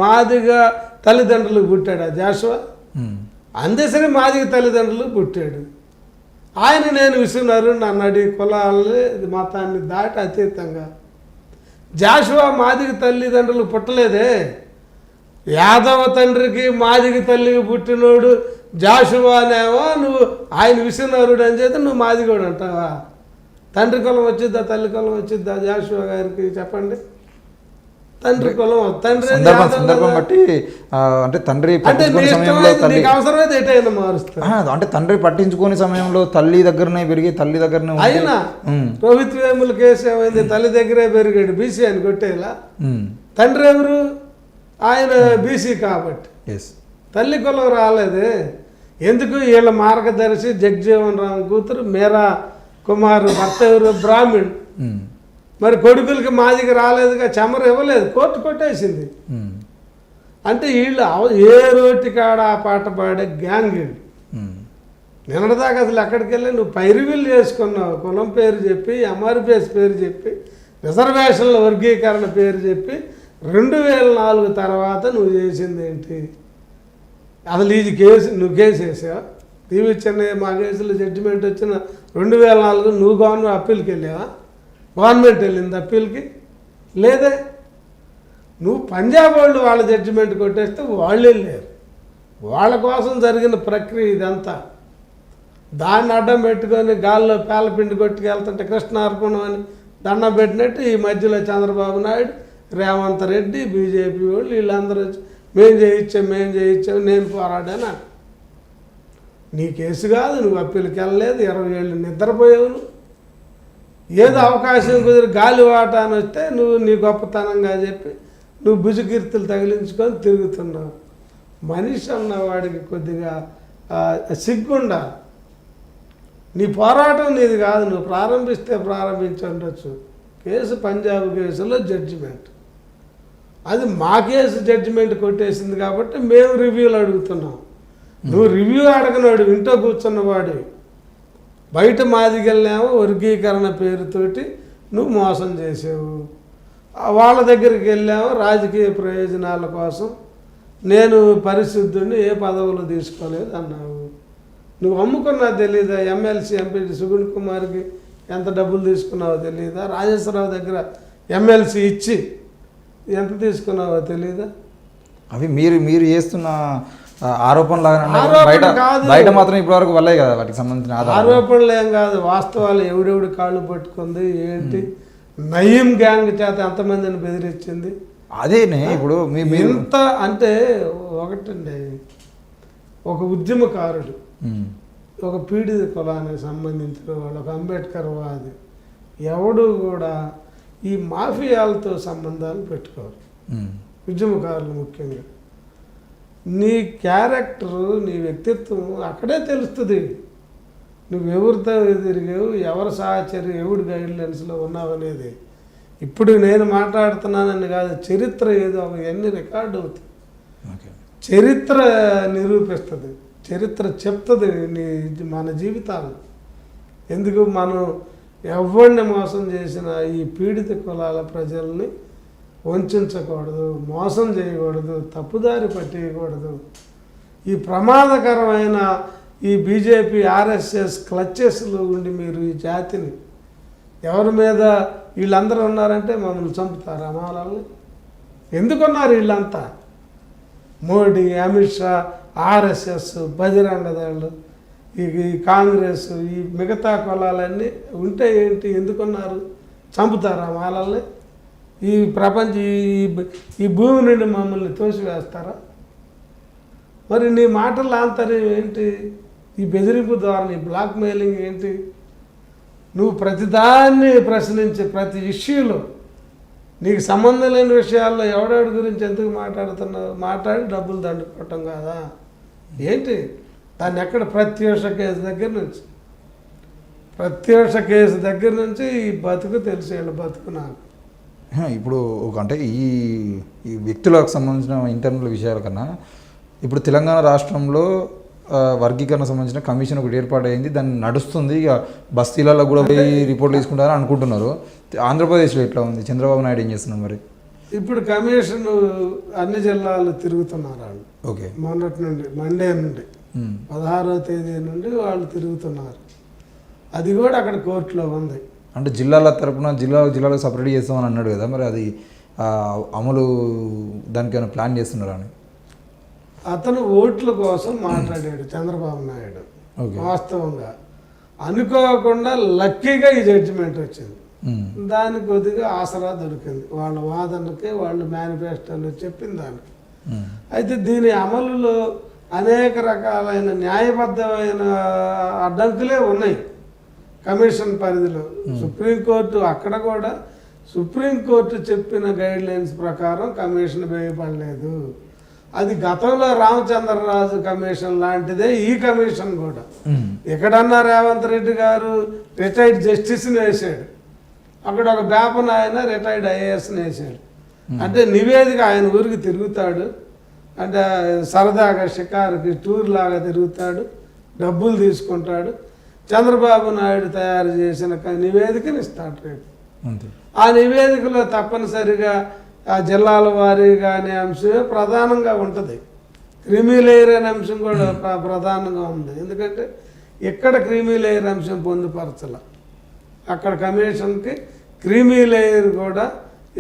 Speaker 2: మాదిగా తల్లిదండ్రులకు పుట్టాడు ఆ జాషువా? అందశ్రీ మాదిగ తల్లిదండ్రులు పుట్టాడు. ఆయన నేను విశ్వనరుడిని అన్నాడు. ఈ కులాలని మతాన్ని దాటి అతీతంగా. జాషువా మాదిగ తల్లిదండ్రులు పుట్టలేదే. యాదవ తండ్రికి మాదిగ తల్లికి పుట్టినోడు జాషువానేమో నువ్వు ఆయన విశ్వనరుడు అని చేత నువ్వు మాదిగోడు అంటావా? తండ్రి కులం వచ్చిద్దా, తల్లి కులం వచ్చిద్దా జాషువా గారికి? చెప్పండి. తండ్రి కులం, తండ్రి
Speaker 1: సందర్భం బట్టి అంటే తండ్రి
Speaker 2: అవసరమైతే ఎటైనా మారుస్తా.
Speaker 1: అంటే తండ్రి పట్టించుకునే సమయంలో తల్లి దగ్గరనే పెరిగి తల్లి దగ్గరనే
Speaker 2: అయినా రోహిత్ వేముల కేసు ఏమైంది? తల్లి దగ్గరే పెరిగాడు. బీసీ అని కొట్టేలా. తండ్రి ఎవరు? ఆయన బీసీ కాబట్టి తల్లి కులం రాలేదే. ఎందుకు? వీళ్ళ మార్గదర్శి జగజీవన్ రామ్ కూతురు మీరా కుమార్, భర్త ఎవరు? బ్రాహ్మణ్. మరి కొడుకులకి మాదికి రాలేదుగా, చెమరు ఇవ్వలేదు, కోర్టు కొట్టేసింది. అంటే వీళ్ళు ఏ రోటి కాడ ఆ పాట పాడే గ్యాంగ్ వీళ్ళు. నిన్నటిదాకా అసలు ఎక్కడికి వెళ్ళి నువ్వు పైరువిల్లు చేసుకున్నావు. కులం పేరు చెప్పి, ఎంఆర్పిఎస్ పేరు చెప్పి, రిజర్వేషన్ల వర్గీకరణ పేరు చెప్పి 2004 తర్వాత నువ్వు చేసింది ఏంటి? అసలు ఇది కేసు నువ్వు కేసు వేసావా? టీవీ చెన్నై మా కేసులో జడ్జిమెంట్ వచ్చిన 2004 నువ్వు గవర్నమెంట్ అప్పీల్కి వెళ్ళావా? గవర్నమెంట్ వెళ్ళింది అప్పీల్కి? లేదే. నువ్వు పంజాబ్ వాళ్ళు వాళ్ళ జడ్జిమెంట్ కొట్టేస్తే వాళ్ళే లేరు. వాళ్ళ కోసం జరిగిన ప్రక్రియ ఇదంతా. దాన్ని అడ్డం పెట్టుకొని గాల్లో పేలపిండి కొట్టుకెళ్తుంటే కృష్ణార్పణం అని దండం పెట్టినట్టు ఈ మధ్యలో చంద్రబాబు నాయుడు, రేవంత్ రెడ్డి, బీజేపీ వాళ్ళు వీళ్ళందరూ వచ్చి మేము చేయించాం నేను పోరాడాను. నీ కేసు కాదు, నువ్వు అప్పీలకి వెళ్ళలేదు, 20 ఏళ్ళు నిద్రపోయావు. నువ్వు ఏదో అవకాశం కుదిరి గాలివాట అని వస్తే నువ్వు నీ గొప్పతనంగా చెప్పి నువ్వు భుజకీర్తులు తగిలించుకొని తిరుగుతున్నావు. మనిషి అన్నవాడికి కొద్దిగా సిగ్గుండాలి. నీ పోరాటం నీది కాదు, నువ్వు ప్రారంభిస్తే ప్రారంభించి ఉండొచ్చు. కేసు పంజాబ్ కేసులో జడ్జిమెంట్, అది మా కేసు జడ్జిమెంట్ కొట్టేసింది కాబట్టి మేము రివ్యూలు అడుగుతున్నాం. నువ్వు రివ్యూ అడగనాడు, ఇంట్లో కూర్చున్నవాడు. బయట మాదిగెళ్ళామో వర్గీకరణ పేరుతోటి నువ్వు మోసం చేసావు. వాళ్ళ దగ్గరికి వెళ్ళామో రాజకీయ ప్రయోజనాల కోసం నేను పరిశుద్ధుడిని, ఏ పదవులు తీసుకోలేదు అన్నావు. నువ్వు అమ్ముకున్నా తెలీదా? ఎమ్మెల్సీ ఎంపీ సుగుణ్ కుమార్కి ఎంత డబ్బులు తీసుకున్నావో తెలీదా? రాజేశ్వరరావు దగ్గర ఎమ్మెల్సీ ఇచ్చి ఎంత తీసుకున్నావో తెలీదా?
Speaker 1: అవి మీరు చేస్తున్న ఆరోపణలు
Speaker 2: కాదు,
Speaker 1: బయట మాత్రం ఇప్పటివరకు వల్లే కదా వాటికి సంబంధించిన
Speaker 2: ఆరోపణలు ఏం కాదు, వాస్తవాలు. ఎవడెవడు కాళ్ళు పట్టుకుంది ఏంటి, నయీం గ్యాంగ్ చేత ఎంతమందిని బెదిరించింది.
Speaker 1: అదేనే ఇప్పుడు
Speaker 2: ఇంత అంటే ఒకటండి, ఒక ఉద్యమకారుడు, ఒక పీడిత కులానికి సంబంధించిన వాళ్ళు, ఒక అంబేద్కర్ వాది, ఎవడు కూడా ఈ మాఫియాలతో సంబంధాలు పెట్టుకోరు. ఉద్యమకారులు ముఖ్యంగా. నీ క్యారెక్టరు, నీ వ్యక్తిత్వం అక్కడే తెలుస్తుంది. నువ్వు ఎవరితో తిరిగావు, ఎవరి సహచర్యం, ఎవరి గైడ్లైన్స్లో ఉన్నావు అనేది. ఇప్పుడు నేను మాట్లాడుతున్నానని కాదు, చరిత్ర ఏదో అవన్నీ రికార్డు అవుతుంది. చరిత్ర నిరూపిస్తుంది, చరిత్ర చెప్తుంది మన జీవితాలు. ఎందుకు మనం ఎవరిని మోసం చేసిన ఈ పీడిత కులాల ప్రజల్ని వంచకూడదు, మోసం చేయకూడదు, తప్పుదారి పట్టేయకూడదు. ఈ ప్రమాదకరమైన ఈ బీజేపీ ఆర్ఎస్ఎస్ క్లచెస్లో ఉండి మీరు ఈ జాతిని ఎవరి మీద వీళ్ళందరూ ఉన్నారంటే మమ్మల్ని చంపుతారు అమాలని. ఎందుకున్నారు వీళ్ళంతా? మోడీ, అమిత్ షా, ఆర్ఎస్ఎస్, బజరంగ దళ్, ఈ కాంగ్రెస్, ఈ మిగతా కులాలన్నీ ఉంటే ఏంటి, ఎందుకున్నారు? చంపుతారా మాలల్ని? ఈ ఈ భూమి నుండి మమ్మల్ని తోసివేస్తారా? మరి నీ మాటల ఆంతర్యం ఏంటి? ఈ బెదిరింపు ద్వారా ఈ బ్లాక్ మెయిలింగ్ ఏంటి? నువ్వు ప్రతిదాన్ని ప్రశ్నించే ప్రతి ఇష్యూలో నీకు సంబంధం లేని విషయాల్లో ఎవడెవడి గురించి ఎందుకు మాట్లాడుతున్నావు? మాట్లాడి డబ్బులు దండుకోవటం కాదా ఏంటి? దాన్ని ఎక్కడ ప్రత్యక్ష కేసు దగ్గర నుంచి ఈ బతుకు తెలిసేళ్ళు బతుకు నాకు.
Speaker 1: ఇప్పుడు అంటే ఈ వ్యక్తులకు సంబంధించిన ఇంటర్నల్ విషయాల కన్నా ఇప్పుడు తెలంగాణ రాష్ట్రంలో వర్గీకరణ సంబంధించిన కమిషన్ ఒకటి ఏర్పాటైంది, దాన్ని నడుస్తుంది. ఇక బస్తీలలో కూడా పోయి రిపోర్ట్లు తీసుకుంటారని అనుకుంటున్నారు. ఆంధ్రప్రదేశ్లో ఎట్లా ఉంది? చంద్రబాబు నాయుడు ఏం చేస్తున్నారు మరి?
Speaker 2: ఇప్పుడు కమిషన్ అన్ని జిల్లాలు తిరుగుతున్నారు వాళ్ళు.
Speaker 1: ఓకే,
Speaker 2: మొన్నటి నుండి, మండే నుండి 16వ తేదీ నుండి వాళ్ళు తిరుగుతున్నారు. అది కూడా అక్కడ కోర్టులో ఉంది.
Speaker 1: అంటే జిల్లాల తరపున జిల్లాలకు సపరేట్ చేస్తామని అన్నాడు కదా, మరి అది అమలు దానికి ఏమైనా ప్లాన్ చేస్తున్నారా అని?
Speaker 2: అతను ఓట్ల కోసం మాట్లాడాడు చంద్రబాబు నాయుడు. వాస్తవంగా అనుకోకుండా లక్కీగా ఈ జడ్జిమెంట్ వచ్చింది. దానికి కొద్దిగా ఆసరా దొరికింది వాళ్ళ వాదనకి, వాళ్ళు మేనిఫెస్టోలో చెప్పిన దానికి. అయితే దీని అమలులో అనేక రకాలైన న్యాయబద్ధమైన అడ్డంకులే ఉన్నాయి కమిషన్ పరిధిలో. సుప్రీంకోర్టు, అక్కడ కూడా సుప్రీంకోర్టు చెప్పిన గైడ్లైన్స్ ప్రకారం కమిషన్ వేయబడలేదు. అది గతంలో రామచంద్రరాజు కమిషన్ లాంటిదే ఈ కమిషన్ కూడా. ఎక్కడన్నా రేవంత్ రెడ్డి గారు రిటైర్డ్ జస్టిస్ని వేసాడు, అక్కడ ఒక బేపన ఆయన రిటైర్డ్ ఐఏఎస్ని వేసాడు. అంటే నివేదిక ఆయన ఊరికి తిరుగుతాడు, అంటే సరదాగా షికారుకి టూర్ లాగా తిరుగుతాడు, డబ్బులు తీసుకుంటాడు. చంద్రబాబు నాయుడు తయారు చేసిన నివేదికని ఇస్తాడు రేపు. ఆ నివేదికలో తప్పనిసరిగా ఆ జిల్లాల వారీగా అనే అంశమే ప్రధానంగా ఉంటుంది. క్రిమీ లేయర్ అనే అంశం కూడా ప్రధానంగా ఉంది. ఎందుకంటే ఇక్కడ క్రిమీ లేయర్ అంశం పొందుపరచాల, అక్కడ కమిషన్కి క్రిమీ లేయర్ కూడా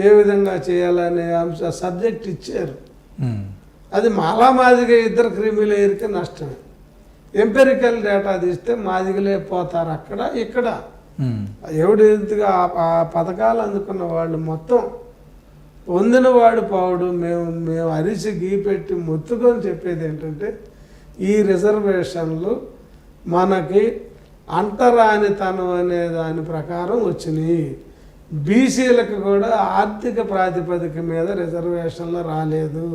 Speaker 2: ఏ విధంగా చేయాలనే సబ్జెక్ట్ ఇచ్చారు.
Speaker 1: ఉమ్.
Speaker 2: అది మాలా మాదిగా ఇద్దరు క్రిమి లేయర్కి నష్టమే. ఎంపెరికల్ డేటా తీస్తే మాదిగలే పోతారు అక్కడ ఇక్కడ.
Speaker 1: ఉమ్.
Speaker 2: ఎవడింతగా ఆ పథకాలు అందుకున్న వాళ్ళు మొత్తం పొందినవాడు పావుడు. మేము అరిసి గీపెట్టి మొత్తుకొని చెప్పేది ఏంటంటే ఈ రిజర్వేషన్లు మనకి అంటరానితనం అనే దాని ప్రకారం వచ్చినాయి. బీసీలకు కూడా ఆర్థిక ప్రాతిపదిక మీద రిజర్వేషన్లు రాలేదు.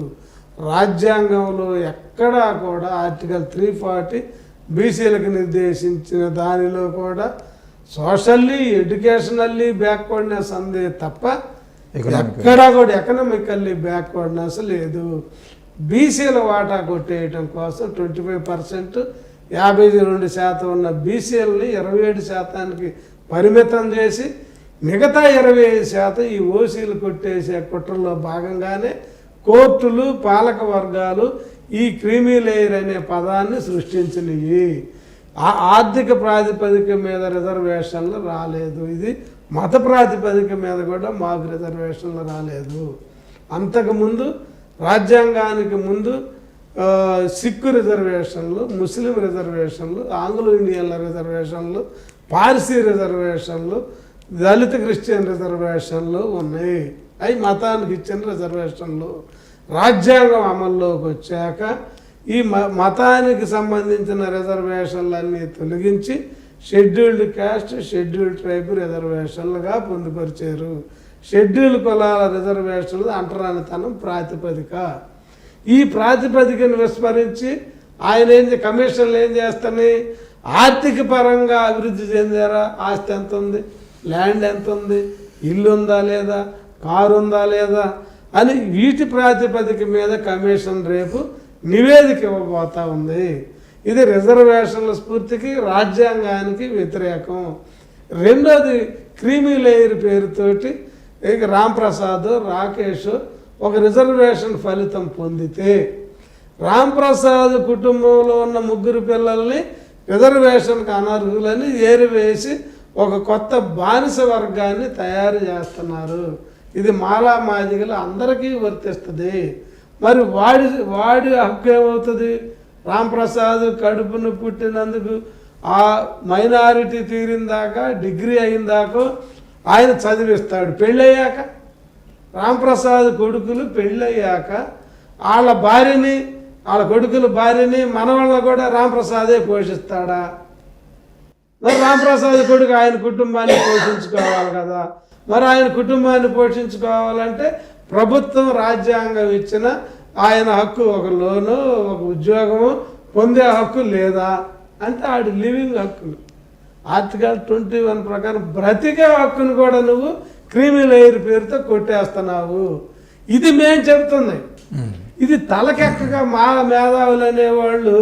Speaker 2: రాజ్యాంగంలో ఎక్కడా కూడా ఆర్టికల్ 340 బీసీలకు నిర్దేశించిన దానిలో కూడా సోషల్లీ ఎడ్యుకేషనల్లీ బ్యాక్వర్డ్నెస్ అందే తప్ప ఎక్కడా కూడా ఎకనామికల్లీ బ్యాక్వర్డ్నెస్ లేదు. బీసీల వాటా కొట్టేయటం కోసం 25%, 52% ఉన్న బీసీలని 27% పరిమితం చేసి మిగతా 25% ఈ ఓసీలు కొట్టేసే కుట్రలో భాగంగానే కోర్టులు పాలక వర్గాలు ఈ క్రీమీ లేయర్ అనే పదాన్ని సృష్టించినవి. ఆర్థిక ప్రాతిపదిక మీద రిజర్వేషన్లు రాలేదు. ఇది మత ప్రాతిపదిక మీద కూడా మాకు రిజర్వేషన్లు రాలేదు. అంతకుముందు రాజ్యాంగానికి ముందు సిక్కు రిజర్వేషన్లు, ముస్లిం రిజర్వేషన్లు, ఆంగ్లో ఇండియన్ల రిజర్వేషన్లు, పార్సీ రిజర్వేషన్లు, దళిత క్రిస్టియన్ రిజర్వేషన్లు ఉన్నాయి. అవి మతానికి ఇచ్చిన రిజర్వేషన్లు. రాజ్యాంగం అమల్లోకి వచ్చాక ఈ మతానికి సంబంధించిన రిజర్వేషన్లన్నీ తొలగించి షెడ్యూల్డ్ క్యాస్ట్, షెడ్యూల్డ్ ట్రైబ్ రిజర్వేషన్లుగా పొందుపరిచారు. షెడ్యూల్డ్ కులాల రిజర్వేషన్లు అంటరానితనం ప్రాతిపదిక. ఈ ప్రాతిపదికను విస్మరించి ఆయన కమిషన్లు ఏం చేస్తాయి? ఆర్థిక పరంగా అభివృద్ధి చెందారా? ఆస్తి ఎంత ఉంది, ల్యాండ్ ఎంత ఉంది, ఇల్లు ఉందా లేదా, కారు ఉందా లేదా అని వీటి ప్రాతిపదిక మీద కమిషన్ రేపు నివేదిక ఇవ్వబోతా ఉంది. ఇది రిజర్వేషన్ల స్ఫూర్తికి రాజ్యాంగానికి వ్యతిరేకం. రెండోది క్రీమీ లేయర్ పేరుతోటి రాంప్రసాద్, రాకేష్ ఒక రిజర్వేషన్ ఫలితం పొందితే రాంప్రసాద్ కుటుంబంలో ఉన్న 3 పిల్లల్ని రిజర్వేషన్కి అనర్హులని ఏరివేసి ఒక కొత్త బానిస వర్గాన్ని తయారు చేస్తున్నారు. ఇది మాలా మాదిగలు అందరికీ వర్తిస్తుంది. మరి వాడి హక్కు ఏమవుతుంది? రాంప్రసాద్ కడుపును పుట్టినందుకు ఆ మైనారిటీ తీరిందాకా, డిగ్రీ అయిందాకో ఆయన చదివిస్తాడు. పెళ్ళయ్యాక రాంప్రసాద్ కొడుకులు పెళ్ళయ్యాక వాళ్ళ భార్యని, వాళ్ళ కొడుకుల భార్యని, మనవాళ్ళని కూడా రాంప్రసాదే పోషిస్తాడా? మరి రాంప్రసాద్ కొడుకు ఆయన కుటుంబాన్ని పోషించుకోవాలి కదా. మరి ఆయన కుటుంబాన్ని పోషించుకోవాలంటే ప్రభుత్వం రాజ్యాంగం ఇచ్చిన ఆయన హక్కు, ఒక లోను, ఒక ఉద్యోగము పొందే హక్కు లేదా అంటే ఆడి లివింగ్ హక్కును ఆర్టికల్ 21 ప్రకారం బ్రతికే హక్కును కూడా నువ్వు క్రీమీ లేయర్ పేరుతో కొట్టేస్తున్నావు. ఇది మేము చెబుతుంది. ఇది తలకెక్కగా మా మేధావులు అనేవాళ్ళు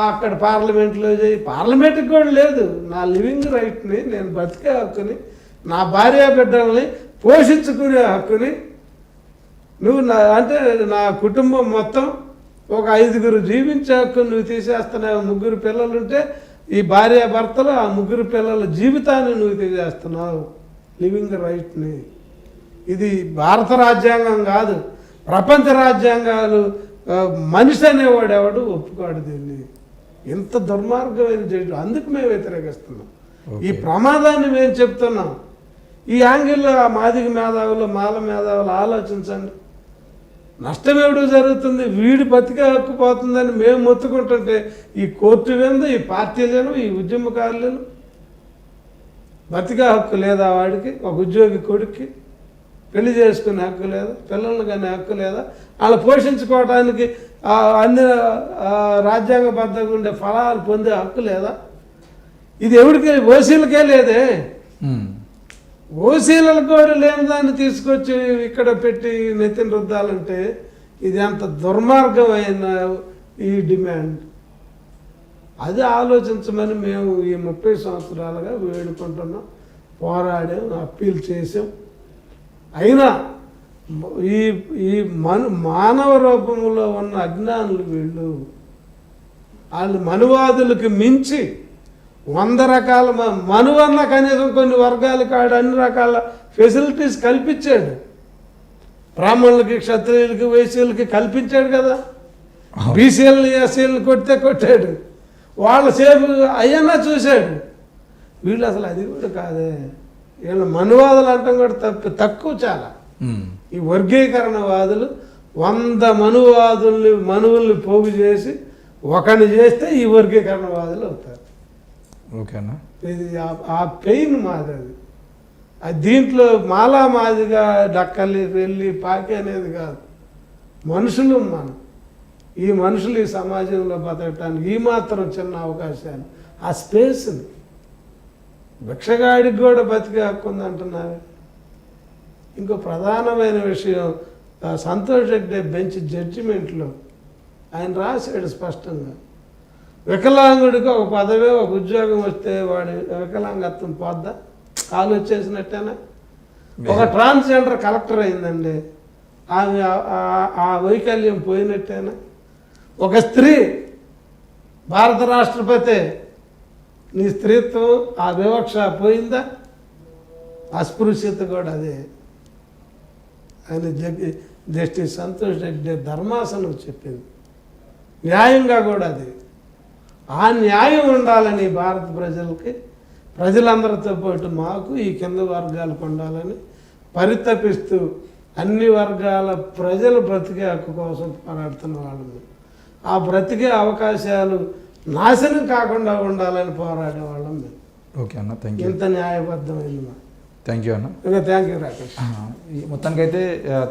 Speaker 2: అక్కడ పార్లమెంట్లో పార్లమెంట్కి కూడా లేదు. నా లివింగ్ రైట్ని, నేను బతికే హక్కుని, నా భార్య బిడ్డల్ని పోషించుకునే హక్కుని నువ్వు నా కుటుంబం మొత్తం ఒక 5గురు జీవించే హక్కు నువ్వు తీసేస్తున్నావు. 3 పిల్లలుంటే ఈ భార్య భర్తలు ఆ 3 పిల్లల జీవితాన్ని నువ్వు తీసేస్తున్నావు, లివింగ్ రైట్ని. ఇది భారత రాజ్యాంగం కాదు, ప్రపంచ రాజ్యాంగాలు. మనిషి అనేవాడు ఎవడు ఒప్పుకోడు దీన్ని. ఇంత దుర్మార్గమైన చేయడం, అందుకు మేము వ్యతిరేకిస్తున్నాం. ఈ ప్రమాదాన్ని మేము చెప్తున్నాం. ఈ యాంగిల్లో ఆ మాదిగ మేధావులు, మాల మేధావులు ఆలోచించండి. నష్టమేమిటో జరుగుతుంది, వీడి బతికే హక్కు పోతుందని మేము మొత్తుకుంటుంటే ఈ కోర్టు విందు, ఈ పార్టీలను, ఈ ఉద్యమకారులను బతికే హక్కు లేదా? వాడికి ఒక ఉద్యోగి కొడుక్కి పెళ్లి చేసుకునే హక్కు లేదా? పిల్లలను కానీ హక్కు లేదా? వాళ్ళు పోషించుకోవడానికి అన్ని రాజ్యాంగబద్ధంగా ఉండే ఫలాలు పొందే హక్కు లేదా? ఇది ఎవరికి? ఓసీలకే లేదే. ఓసీలకు కూడా లేని దాన్ని తీసుకొచ్చి ఇక్కడ పెట్టి నెత్తిన రుద్దాలంటే ఇది అంత దుర్మార్గమైన ఈ డిమాండ్. అది ఆలోచించమని మేము ఈ 30 సంవత్సరాలుగా వేడుకుంటున్నాం, పోరాడాం, అప్పీల్ చేసాం. అయినా ఈ మానవ రూపంలో ఉన్న అజ్ఞానులు వాళ్ళు మనువాదులకు మించి 100 రకాల మనువన్న కనీసం కొన్ని వర్గాలకు ఆడు అన్ని రకాల ఫెసిలిటీస్ కల్పించాడు. బ్రాహ్మణులకి క్షత్రియులకి వైశ్యులకి కల్పించాడు కదా. బీసీఎల్ని ఎస్సీలను కొట్టాడు. వాళ్ళ సేపు అయ్యన్నా చూశాడు. వీళ్ళు అసలు అది కూడా కాదే. వీళ్ళ మనువాదులు అంటాం కూడా తక్కువ చాలా. ఈ వర్గీకరణవాదులు 100 మనువుల్ని పోగు చేసి ఒకరిని చేస్తే ఈ వర్గీకరణవాదులు అవుతారు.
Speaker 1: ఓకేనా,
Speaker 2: ఇది ఆ పెయిన్ మాది. అది దీంట్లో మాలా మాదిగా డక్కలి వెళ్ళి పాకి అనేది కాదు. మనుషులు మనం, ఈ మనుషులు ఈ సమాజంలో బతకటానికి ఈ మాత్రం చిన్న అవకాశాలు, ఆ స్పేస్ని భిక్షగాడికి కూడా బతికే హక్కు ఉందంటున్నారు. ఇంకో ప్రధానమైన విషయం, సంతోష్ హెగ్డే బెంచ్ జడ్జిమెంట్లో ఆయన రాశాడు స్పష్టంగా, వికలాంగుడికి ఒక పదవి ఒక ఉద్యోగం వస్తే వాడి వికలాంగత్వం పోద్దా, కాలు వచ్చేసినట్టేనా. ఒక ట్రాన్స్జెండర్ కలెక్టర్ అయిందండి, ఆమె ఆ వైకల్యం పోయినట్టేనా. ఒక స్త్రీ భారత రాష్ట్రపతి, నీ స్త్రీత్వం ఆ వివక్ష పోయిందా. అస్పృశ్యత కూడా అదే. ఆయన జస్టిస్ సంతోష్ హెగ్డే ధర్మాసనం చెప్పింది, న్యాయంగా కూడా అది. ఆ న్యాయం ఉండాలని భారత ప్రజలకి, ప్రజలందరితో పాటు మాకు ఈ కింద వర్గాలకు ఉండాలని పరితపిస్తూ అన్ని వర్గాల ప్రజలు బ్రతికే హక్కు కోసం పోరాడుతున్న వాళ్ళని, ఆ బ్రతికే అవకాశాలు నాశనం కాకుండా ఉండాలని పోరాడే వాళ్ళం మేము.
Speaker 1: ఓకే అన్న, థ్యాంక్ యూ.
Speaker 2: ఇంత న్యాయబద్ధమైంది మా.
Speaker 1: థ్యాంక్ యూ అన్న.
Speaker 2: Thank you Rakesh.
Speaker 1: మొత్తానికైతే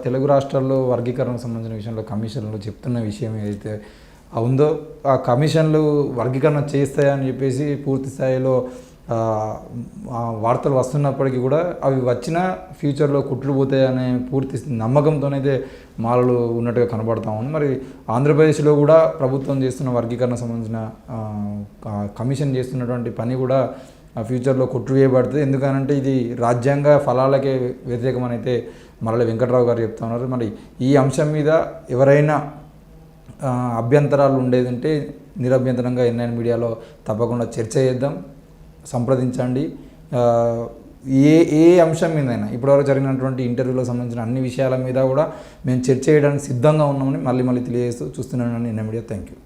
Speaker 1: తెలుగు రాష్ట్రాల్లో వర్గీకరణకు సంబంధించిన విషయంలో కమిషన్లు చెప్తున్న విషయం ఏదైతే ఉందో, ఆ కమిషన్లు వర్గీకరణ చేస్తాయని చెప్పేసి పూర్తి స్థాయిలో వార్తలు వస్తున్నప్పటికీ కూడా అవి వచ్చిన ఫ్యూచర్లో కుట్లు పోతాయనే పూర్తి నమ్మకంతోనైతే మాలలు ఉన్నట్టుగా కనబడతా ఉంది. మరి ఆంధ్రప్రదేశ్లో కూడా ప్రభుత్వం చేస్తున్న వర్గీకరణ సంబంధించిన కమిషన్ చేస్తున్నటువంటి పని కూడా ఫ్యూచర్లో కొట్టువేయబడుతుంది. ఎందుకనంటే ఇది రాజ్యాంగ ఫలాలకే వ్యతిరేకమని అయితే మరల వెంకట్రావు గారు చెప్తా ఉన్నారు. మరి ఈ అంశం మీద ఎవరైనా అభ్యంతరాలు ఉండేదంటే నిరభ్యంతరంగా ఎన్ఐఎన్ మీడియాలో తప్పకుండా చర్చ చేద్దాం, సంప్రదించండి. ఏ అంశం మీదైనా ఇప్పటివరకు జరిగినటువంటి ఇంటర్వ్యూలకు సంబంధించిన అన్ని విషయాల మీద కూడా మేము చర్చ చేయడానికి సిద్ధంగా ఉన్నామని మళ్ళీ తెలియజేస్తూ చూస్తున్నాను ఎన్ఐఎన్ మీడియా. Thank you.